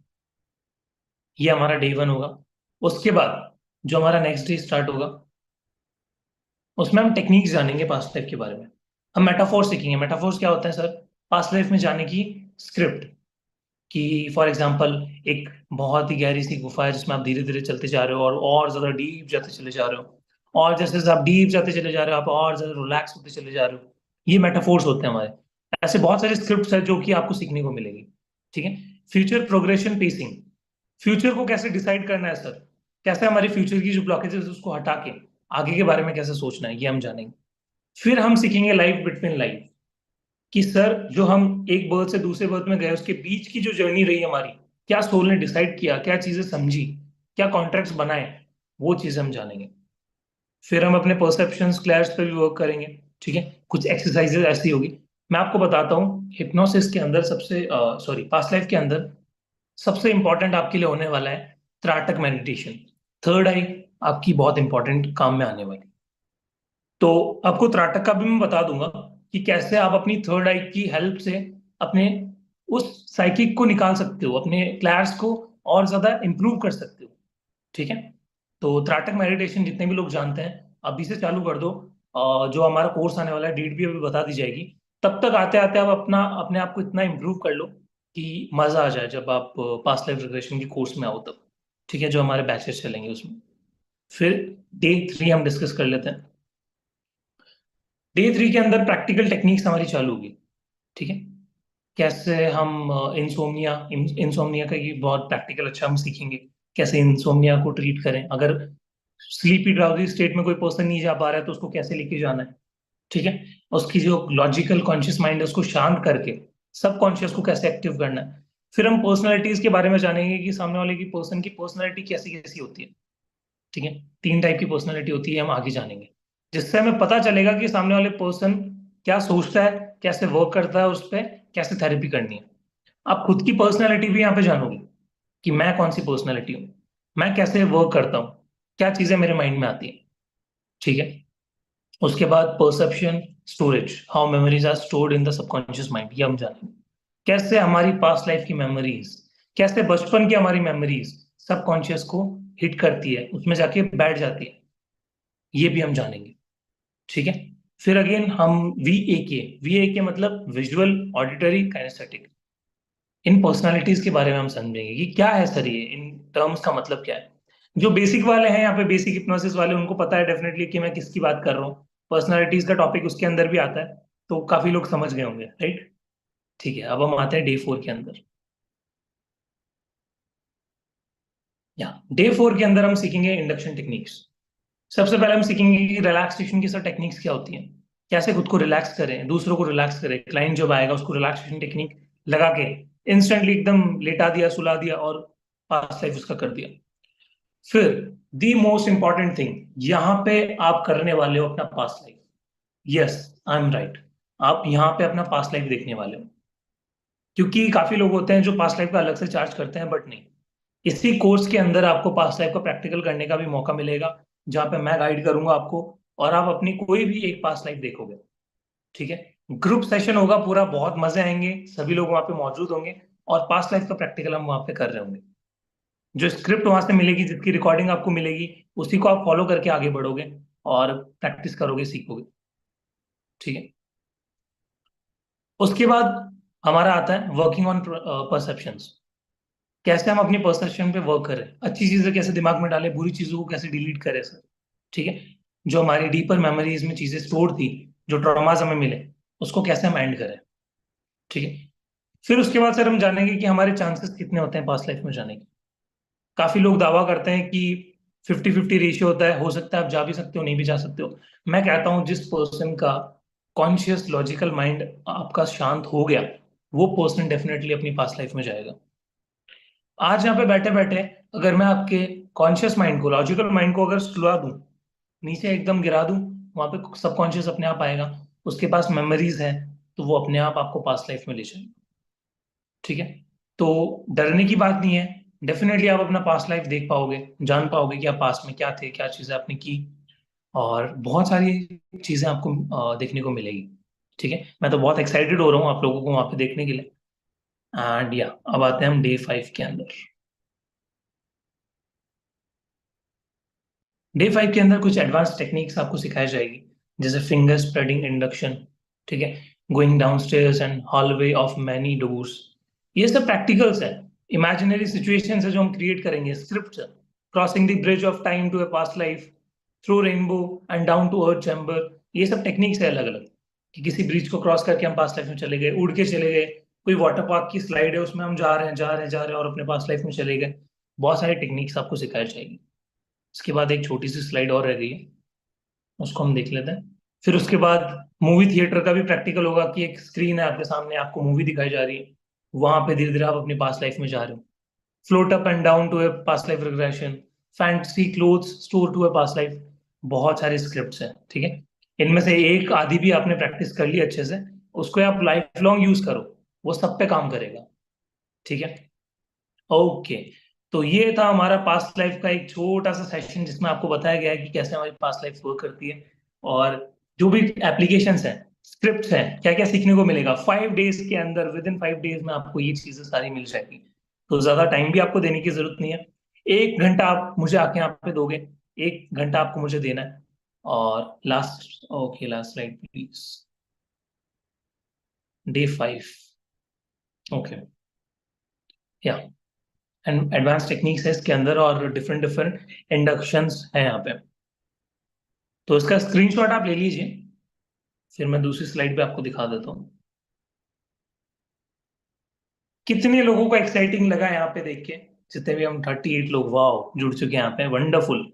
[SPEAKER 2] ये हमारा डे 1 होगा। उसके बाद जो हमारा नेक्स्ट डे स्टार्ट होगा, उसमें हम टेक्निक्स जानेंगे पास्ट लाइफ के बारे में। हम मेटाफोर सीखेंगे। मेटाफोर्स क्या होता है सर? पास्ट लाइफ में जाने की स्क्रिप्ट। कि फॉर एग्जाम्पल, एक बहुत ही गहरी सी गुफा है जिसमें आप धीरे धीरे चलते जा रहे हो और ज्यादा डीप जाते चले जा रहे हो, और जैसे जैसे आप डीप जाते चले जा रहे हो आप और ज्यादा रिलैक्स होते चले जा रहे हो। ये मेटाफोर्स होते हैं हमारे। ऐसे बहुत सारे स्क्रिप्ट्स हैं जो कि आपको सीखने को मिलेगी, ठीक है। Future progression pacing. फ्यूचर को कैसे डिसाइड करना है सर? कैसे हमारी फ्यूचर की जो ब्लॉकेजेस है उसको हटा के आगे के बारे में कैसे सोचना है, ये हम जानेंगे। फिर हम सीखेंगे लाइफ बिटवीन लाइफ। कि सर जो हम एक बर्थ से दूसरे बर्थ में गए उसके बीच की जो जर्नी रही हमारी, क्या सोल ने डिसाइड किया, क्या चीजें समझी, क्या कॉन्ट्रैक्ट्स बनाए, वो चीजें हम जानेंगे। फिर हम अपने परसेप्शंस क्लैरिटी पे भी वर्क करेंगे, ठीक है। कुछ एक्सरसाइजेज ऐसी होगी। मैं आपको बताता हूँ, हिप्नोसिस के अंदर सबसे सॉरी पास्ट लाइफ के अंदर सबसे इंपॉर्टेंट आपके लिए होने वाला है त्राटक मेडिटेशन। थर्ड आई आपकी बहुत इंपॉर्टेंट काम में आने वाली। तो आपको त्राटक का भी मैं बता दूंगा कि कैसे आप अपनी थर्ड आई की हेल्प से अपने उस साइकिक को निकाल सकते हो, अपने क्लैर्स को और ज्यादा इंप्रूव कर सकते हो, ठीक है। तो त्राटक मेडिटेशन जितने भी लोग जानते हैं अभी से चालू कर दो। जो हमारा कोर्स आने वाला है डेट भी अभी बता दी जाएगी। तब तक आते आते आप अपना अपने आप को इतना इंप्रूव कर लो कि मजा आ जाए जब आप पास्ट लाइफ रिग्रेशन की कोर्स में आओ तब, ठीक है। जो हमारे बैचेस चलेंगे उसमें। फिर डे 3 हम डिस्कस कर लेते हैं। डे 3 के अंदर प्रैक्टिकल टेक्निक्स हमारी चालू होगी, ठीक है। कैसे हम इंसोम्निया इंसोम्निया का ये बहुत प्रैक्टिकल अच्छा हम सीखेंगे। कैसे इंसोम्निया को ट्रीट करें, अगर स्लीपी ड्राउजी स्टेट में कोई पर्सन नहीं जा पा रहा है तो उसको कैसे लेके जाना है, ठीक है। उसकी जो लॉजिकल कॉन्शियस माइंड है उसको शांत करके सब कॉन्शियस को कैसे एक्टिव करना है। फिर हम पर्सनैलिटीज के बारे में जानेंगे कि सामने वाले की पर्सन की पर्सनैलिटी कैसी कैसी होती है, ठीक है। 3 टाइप की पर्सनैलिटी होती है, हम आगे जानेंगे। जिससे हमें पता चलेगा कि सामने वाले पर्सन क्या सोचता है, कैसे वर्क करता है, उस पर कैसे थेरेपी करनी है। आप खुद की पर्सनैलिटी भी यहाँ पे जानोगे कि मैं कौन सी पर्सनैलिटी हूँ, मैं कैसे वर्क करता हूँ, क्या चीजें मेरे माइंड में आती है, ठीक है। उसके बाद perception storage, how memories are stored in the subconscious mind, ये हम जानेंगे। कैसे हमारी पास्ट लाइफ की मेमोरीज, कैसे बचपन की हमारी मेमोरीज सबकॉन्शियस को हिट करती है, उसमें जाके बैठ जाती है, ये भी हम जानेंगे, ठीक है। फिर अगेन हम वी ए के मतलब विजुअल ऑडिटरी काइनेस्थेटिक, इन पर्सनालिटीज के बारे में हम समझेंगे कि क्या है सर, ये इन टर्म्स का मतलब क्या है। जो बेसिक वाले हैं यहाँ पे, बेसिक हिप्नोसिस वाले, उनको पता है डेफिनेटली कि मैं किसकी बात कर रहा हूँ। पर्सनालिटीज का टॉपिक उसके अंदर भी आता है, तो काफी लोग समझ गए होंगे, राइट। ठीक है, अब हम आते हैं डे 4 के अंदर। या डे 4 के अंदर हम सीखेंगे इंडक्शन टेक्निक्स। सबसे पहले हम सीखेंगे कि रिलैक्सेशन की सर टेक्निक्स क्या होती हैं। कैसे खुद को रिलैक्स करें, दूसरों को रिलैक्स करें। क्लाइंट जब आएगा उसको रिलैक्सेशन टेक्निक लगा के इंस्टेंटली एकदम लेटा दिया, सुला दिया और पास्ट लाइफ उसका कर दिया। फिर दी मोस्ट इंपॉर्टेंट थिंग, यहां पे आप करने वाले हो अपना past life. Yes, I am right. आप यहाँ पे अपना पास्ट लाइफ देखने वाले हो। क्योंकि काफी लोग होते हैं जो पास्ट लाइफ का अलग से चार्ज करते हैं, बट नहीं। इसी कोर्स के अंदर आपको पास्ट लाइफ का प्रैक्टिकल करने का भी मौका मिलेगा, जहाँ पे मैं गाइड करूंगा आपको, और आप अपनी कोई भी एक पास्ट लाइफ देखोगे, ठीक है। ग्रुप सेशन होगा पूरा, बहुत मजे आएंगे, सभी लोग वहां पे मौजूद होंगे, और पास्ट लाइफ का प्रैक्टिकल हम वहां पे कर रहे होंगे। जो स्क्रिप्ट वहां से मिलेगी, जिसकी रिकॉर्डिंग आपको मिलेगी, उसी को आप फॉलो करके आगे बढ़ोगे और प्रैक्टिस करोगे, सीखोगे, ठीक है। उसके बाद हमारा आता है वर्किंग ऑन परसेप्शंस। कैसे हम अपनी परसेप्शन पे वर्क करें, अच्छी चीजें कैसे दिमाग में डालें, बुरी चीजों को कैसे डिलीट करें सर, ठीक है। जो हमारी डीपर मेमोरीज में चीजें स्टोर थी, जो ट्रॉमास हमें मिले, उसको कैसे हम एंड करें, ठीक है। फिर उसके बाद सर हम जानेंगे कि हमारे चांसेस कितने होते हैं पास्ट लाइफ में जाने के। काफी लोग दावा करते हैं कि 50-50 रेशियो होता है, हो सकता है आप जा भी सकते हो, नहीं भी जा सकते हो। मैं कहता हूँ जिस पर्सन का कॉन्शियस लॉजिकल माइंड आपका शांत हो गया, वो पर्सन डेफिनेटली अपनी पास्ट लाइफ में जाएगा। आज यहाँ पे बैठे बैठे अगर मैं आपके कॉन्शियस माइंड को, लॉजिकल माइंड को अगर सुला दूं, नीचे एकदम गिरा दूं, वहां पे सबकॉन्शियस अपने आप आएगा, उसके पास मेमोरीज है, तो वो अपने आप आपको पास्ट लाइफ में ले जाएगा, ठीक है। तो डरने की बात नहीं है। डेफिनेटली आप अपना पास्ट लाइफ देख पाओगे, जान पाओगे कि आप पास्ट में क्या थे, क्या चीजें आपने की, और बहुत सारी चीजें आपको देखने को मिलेगी, ठीक है। मैं तो बहुत एक्साइटेड हो रहा हूँ आप लोगों को वहां पे देखने के लिए। एंड या अब आते हैं हम डे 5 के अंदर। डे 5 के अंदर कुछ एडवांस टेक्निक्स आपको सिखाई जाएगी, जैसे फिंगर स्प्रेडिंग इंडक्शन, ठीक है, going down stairs and hallway of many doors. ये सब प्रैक्टिकल्स है, इमेजिनरी सिचुएशंस है जो हम क्रिएट करेंगे, स्क्रिप्ट है। Crossing the bridge of time to a past life, through rainbow and down to earth chamber. ये सब टेक्निक्स है अलग अलग, कि किसी ब्रिज को क्रॉस करके हम पास्ट लाइफ में चले गए, उड़ के चले गए, कोई वाटर पार्क की स्लाइड है उसमें हम जा रहे हैं जा रहे हैं जा रहे हैं और अपने पास्ट लाइफ में चले गए। बहुत सारी टेक्निक्स आपको सिखाई जाएगी। इसके बाद एक छोटी सी स्लाइड और रह गई है, उसको हम देख लेते हैं। फिर उसके बाद मूवी थिएटर का भी प्रैक्टिकल होगा, कि एक स्क्रीन है आपके सामने, आपको मूवी दिखाई जा रही है, वहां पे धीरे धीरे आप अपनी पास्ट लाइफ में जा रहे हो। Float up and down to a past life regression, fantasy clothes store to a past life. बहुत सारे स्क्रिप्ट्स हैं, ठीक है। इनमें से एक आधी भी आपने प्रैक्टिस कर ली अच्छे से, उसको आप लाइफ लॉन्ग यूज करो, वो सब पे काम करेगा, ठीक है। ओके, तो ये था हमारा पास्ट लाइफ का एक छोटा सा सेशन, जिसमें आपको बताया गया है कि कैसे हमारी पास्ट लाइफ वर्क करती है, और जो भी एप्लीकेशंस हैं, स्क्रिप्ट्स हैं, क्या क्या सीखने को मिलेगा 5 डेज के अंदर। विद इन 5 डेज में आपको ये चीजें सारी मिल जाएगी, तो ज्यादा टाइम भी आपको देने की जरूरत नहीं है। 1 घंटा आप मुझे आके यहाँ पे दोगे, 1 घंटा आपको मुझे देना है। और last, okay last slide please, day 5। Okay, या एंड एडवांस टेक्निक्स है इसके अंदर, और डिफरेंट डिफरेंट इंडक्शंस है यहाँ पे। तो इसका स्क्रीनशॉट आप ले लीजिए, फिर मैं दूसरी स्लाइड पे आपको दिखा देता हूँ। कितने लोगों को एक्साइटिंग लगा यहाँ पे देख के? जितने भी हम 38 लोग, वाह, जुड़ चुके हैं यहाँ पे, वंडरफुल।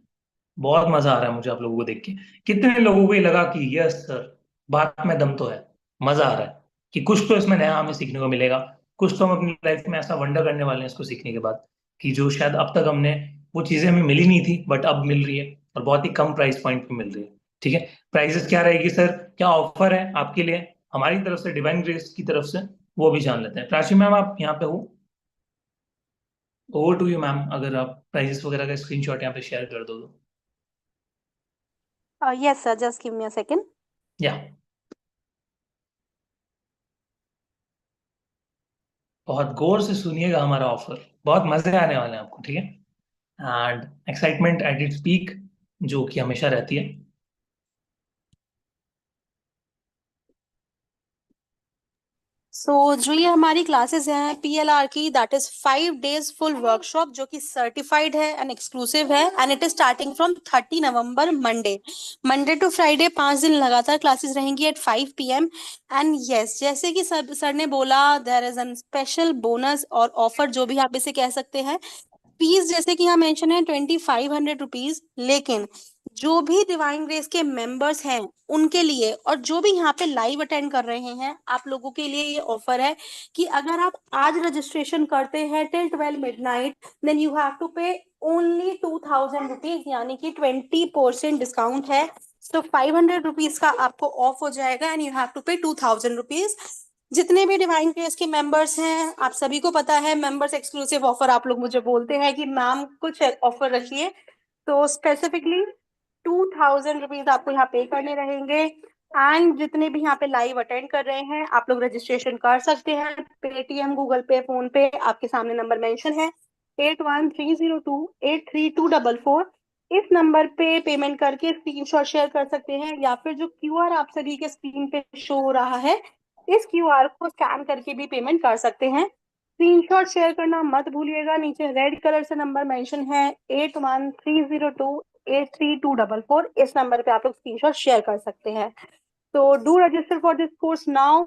[SPEAKER 2] बहुत मजा आ रहा है मुझे आप लोगों को देख के। कितने लोगों को ये लगा कि यस सर, बात में दम तो है, मजा आ रहा है, कि कुछ तो इसमें नया हमें सीखने को मिलेगा, कुछ तो हम अपनी लाइफ में ऐसा वंडर करने वाले हैं इसको सीखने के बाद, कि जो शायद अब तक हमने, वो चीजें हमें मिली नहीं थी बट अब मिल रही है, और बहुत ही कम प्राइस पॉइंट पे मिल रही है, ठीक है। प्राइसेस क्या रहेगी सर, क्या ऑफर है आपके लिए हमारी तरफ से, डिवाइन ग्रेस की तरफ से, वो भी जान लेते हैं। प्राची मैम, आप यहाँ पे हो? ओवर टू यू मैम, अगर आप प्राइसेस वगैरह का स्क्रीनशॉट यहाँ पे शेयर कर दो तो।
[SPEAKER 1] Yes, sir. Just give me a second.
[SPEAKER 2] या, बहुत गौर से सुनिएगा हमारा ऑफर, बहुत मजे आने वाले हैं आपको, ठीक है। And excitement at its peak, जो कि हमेशा रहती है।
[SPEAKER 1] जो ये हमारी क्लासेस हैं PLR की, that is 5 days full workshop, जो कि सर्टिफाइड है एंड एक्सक्लूसिव है, and it is starting from 30 November, Monday to Friday, 5 दिन लगातार क्लासेस रहेंगी एट 5 PM। एंड यस, जैसे कि सर ने बोला, there is an special bonus और ऑफर, जो भी आप इसे कह सकते हैं। फीस जैसे कि यहाँ मेंशन है 2500 रुपीज, लेकिन जो भी डिवाइन ग्रेस के मेंबर्स हैं उनके लिए, और जो भी यहाँ पे लाइव अटेंड कर रहे हैं, आप लोगों के लिए ये ऑफर है कि अगर आप आज रजिस्ट्रेशन करते हैं till 12 midnight, then you have to pay only 2000 rupees, यानी कि 20% डिस्काउंट है। तो 500 रुपीज का आपको ऑफ हो जाएगा, एंड यू हैव टू पे 2000 रुपीज। जितने भी डिवाइन ग्रेस के मेंबर्स हैं, आप सभी को पता है, मेंबर्स एक्सक्लूसिव ऑफर, आप लोग मुझे बोलते हैं कि मैम कुछ ऑफर रखिए, तो स्पेसिफिकली 2000 रुपीज आपको यहाँ पे करने रहेंगे। एंड जितने भी यहाँ पे लाइव अटेंड कर रहे हैं, आप लोग रजिस्ट्रेशन कर सकते हैं, पेटीएम, गूगल पे, फोन पे, आपके सामने नंबर मेंशन है, 8130283244। इस नंबर पे पेमेंट करके स्क्रीनशॉट शेयर कर सकते हैं, या फिर जो क्यूआर आप सभी के स्क्रीन पे शो हो रहा है, इस क्यूआर को स्कैन करके भी पेमेंट कर सकते हैं। स्क्रीनशॉट शेयर करना मत भूलिएगा, नीचे रेड कलर से नंबर मेंशन है, 8130283244। इस नंबर पे आप लोग स्क्रीनशॉट शेयर कर सकते हैं। तो do register for this course now.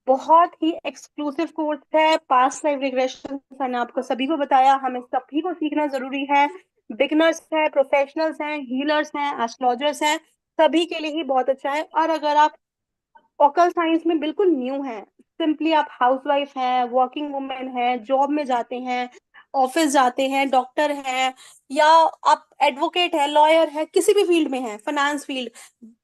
[SPEAKER 1] बहुत ही एक्सक्लूसिव कोर्स है, पास्ट लाइफ रिग्रेशन सर ने आपको सभी को बताया, हमें सभी को सीखना जरूरी है। बिगनर्स है, प्रोफेशनल्स हैं, हीलर्स हैं, एस्ट्रोलॉजर्स हैं, सभी के लिए ही बहुत अच्छा है। और अगर आप ऑकल साइंस में बिल्कुल न्यू है, सिंपली आप हाउसवाइफ हैं, वर्किंग वुमेन है, जॉब में जाते हैं, ऑफिस जाते हैं, डॉक्टर है, या आप एडवोकेट है, लॉयर है, किसी भी फील्ड में है, finance field,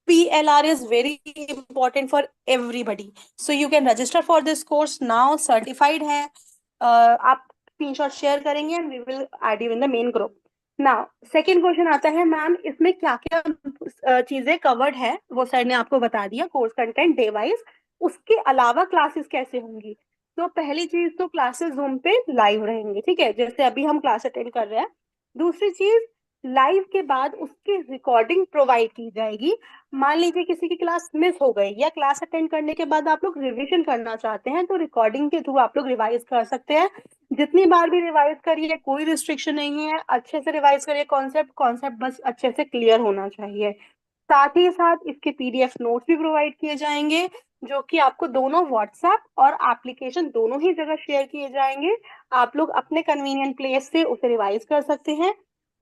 [SPEAKER 1] PLR is very important for everybody. So you can register for this course now, certified है। आप स्क्रीनशॉट शेयर करेंगे and we will add you in the main group. Now second question आता है, ma'am इसमें क्या क्या चीजें covered है, वो सर ने आपको बता दिया, कोर्स कंटेंट डे वाइज, उसके अलावा क्लासेस कैसे होंगी?
[SPEAKER 3] तो पहली चीज तो क्लासेस जूम पे लाइव रहेंगी, ठीक है, जैसे अभी हम क्लास अटेंड कर रहे हैं। दूसरी चीज, लाइव के बाद उसकी रिकॉर्डिंग प्रोवाइड की जाएगी। मान लीजिए किसी की क्लास मिस हो गई, या क्लास अटेंड करने के बाद आप लोग रिवीजन करना चाहते हैं, तो रिकॉर्डिंग के थ्रू आप लोग रिवाइज कर सकते हैं। जितनी बार भी रिवाइज करिए, कोई रिस्ट्रिक्शन नहीं है, अच्छे से रिवाइज करिए, कॉन्सेप्ट कॉन्सेप्ट बस अच्छे से क्लियर होना चाहिए। साथ ही साथ इसके पीडीएफ नोट्स भी प्रोवाइड किए जाएंगे, जो कि आपको दोनों व्हाट्सएप और एप्लीकेशन दोनों ही जगह शेयर किए जाएंगे। आप लोग अपने कन्वीनियंट प्लेस से उसे रिवाइज कर सकते हैं।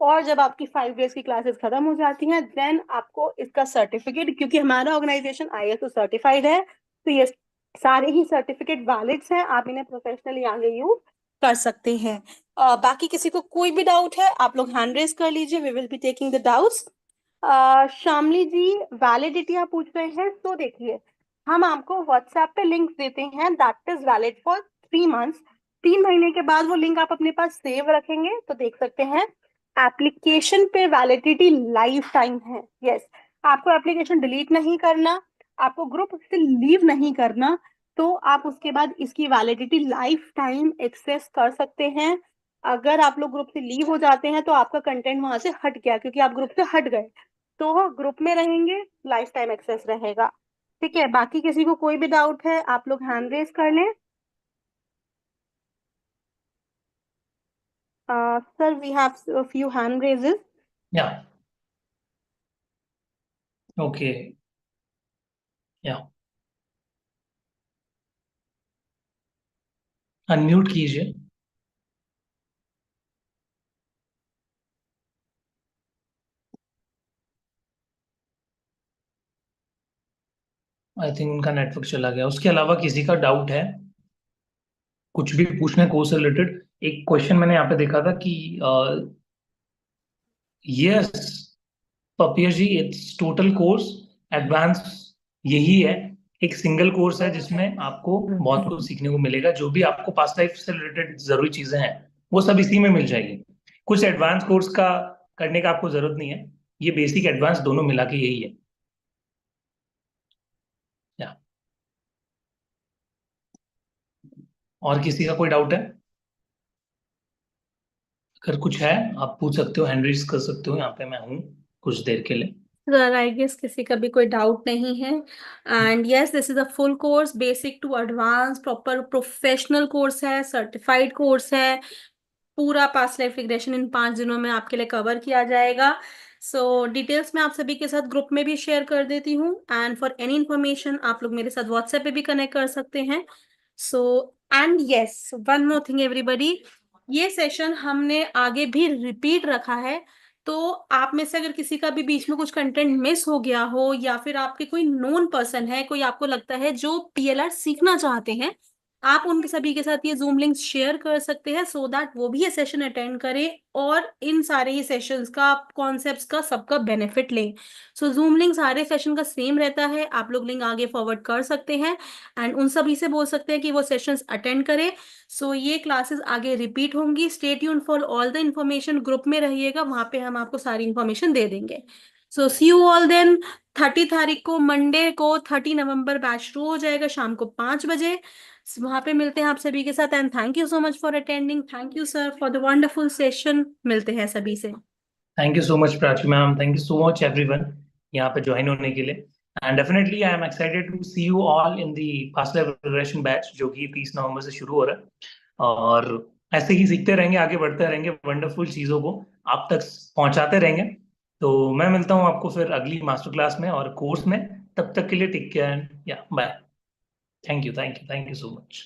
[SPEAKER 3] और जब आपकी 5 डेज की क्लासेस खत्म हो जाती हैं, देन आपको इसका सर्टिफिकेट, क्योंकि हमारा ऑर्गेनाइजेशन आईएसओ सर्टिफाइड है, तो ये सारे ही सर्टिफिकेट वैलिड्स हैं, आप इन्हें प्रोफेशनली आगे यूज कर सकते हैं। बाकी किसी को कोई भी डाउट है, आप लोग हैंड रेज कर लीजिए, we will be taking the doubts. Shamli ji, validity आप पूछ रहे हैं, तो देखिए, हम आपको व्हाट्सएप पे लिंक देते हैं, that is valid for 3 months. 3 महीने के बाद वो लिंक आप अपने पास सेव रखेंगे तो देख सकते हैं। एप्लीकेशन पे वैलिडिटी लाइफ टाइम है, यस। आपको एप्लीकेशन डिलीट नहीं करना, आपको ग्रुप से लीव नहीं करना, तो आप उसके बाद इसकी वैलिडिटी लाइफ टाइम एक्सेस कर सकते हैं। अगर आप लोग ग्रुप से लीव हो जाते हैं तो आपका कंटेंट वहां से हट गया, क्योंकि आप ग्रुप से हट गए, तो ग्रुप में रहेंगे, लाइफ टाइम एक्सेस रहेगा। ठीक है, बाकी किसी को कोई भी डाउट है, आप लोग हैंड रेज कर लें। Sir, we have few hand raises.
[SPEAKER 2] Yeah. Okay. Yeah. Unmute कीजिए। आई थिंक उनका नेटवर्क चला गया। उसके अलावा किसी का डाउट है, कुछ भी पूछना है कोर्स से रिलेटेड? एक क्वेश्चन मैंने यहाँ पे देखा था कि yes Papiya ji, it's total course advance यही है। एक सिंगल कोर्स है जिसमें आपको बहुत कुछ सीखने को मिलेगा। जो भी आपको पास्ट लाइफ से रिलेटेड जरूरी चीजें हैं वो सब इसी में मिल जाएगी। कुछ एडवांस कोर्स का करने का आपको जरूरत नहीं है। ये बेसिक एडवांस दोनों मिला के यही है। या और किसी का कोई डाउट है? अगर कुछ है आप पूछ सकते हो, हैंड रेज कर सकते हो। यहाँ पे मैं हूँ कुछ देर के लिए।
[SPEAKER 1] सर, आई गेस किसी का भी कोई डाउट नहीं है। And yes, this is a full course, basic to advance, proper professional course है, सर्टिफाइड कोर्स है। पूरा पास्ट लाइफ रिग्रेशन इन 5 दिनों में आपके लिए कवर किया जाएगा। सो डिटेल्स मैं आप सभी के साथ ग्रुप में भी शेयर कर देती हूँ, एंड फॉर एनी इन्फॉर्मेशन आप लोग मेरे साथ व्हाट्सएप पे भी कनेक्ट कर सकते हैं। So and yes, one more thing everybody, ये सेशन हमने आगे भी रिपीट रखा है। तो आप में से अगर किसी का भी बीच में कुछ कंटेंट मिस हो गया हो, या फिर आपके कोई नोन पर्सन है, कोई आपको लगता है जो पीएलआर सीखना चाहते हैं, आप उनके सभी के साथ ये जूम लिंक शेयर कर सकते हैं, सो दैट वो भी ये सेशन अटेंड करें और इन सारे ही सेशंस का, कॉन्सेप्ट्स का, सबका बेनिफिट लें। सो जूम लिंक सारे सेशन का सेम रहता है, आप लोग लिंक आगे फॉरवर्ड कर सकते हैं एंड उन सभी से बोल सकते हैं कि वो सेशंस अटेंड करें। सो ये क्लासेस आगे रिपीट होंगी। Stay tuned for all the information, group में रहिएगा, वहां पे हम आपको सारी इन्फॉर्मेशन दे देंगे। सो सी यू ऑल देन। 30 तारीख को, मंडे को, 30 नवंबर बैच शुरू हो जाएगा शाम को 5 बजे। वहां पे मिलते हैं आप सभी के साथ, and thank you so much for attending. Thank you sir for the wonderful session. मिलते हैं सभी से।
[SPEAKER 2] Thank you so much Prachi ma'am, thank you so much everyone यहाँ पे ज्वाइन होने के लिए। And definitely I am excited to see you all in the fast level preparation batch, जो कि 30 नवंबर से शुरू हो रहा है। और ऐसे ही सीखते रहेंगे, आगे बढ़ते रहेंगे, वंडरफुल चीज़ों को आप तक पहुंचाते रहेंगे। तो मैं मिलता हूँ आपको फिर अगली मास्टर क्लास में और कोर्स में। तब तक के लिए take care and yeah bye. Thank you, thank you, thank you so much.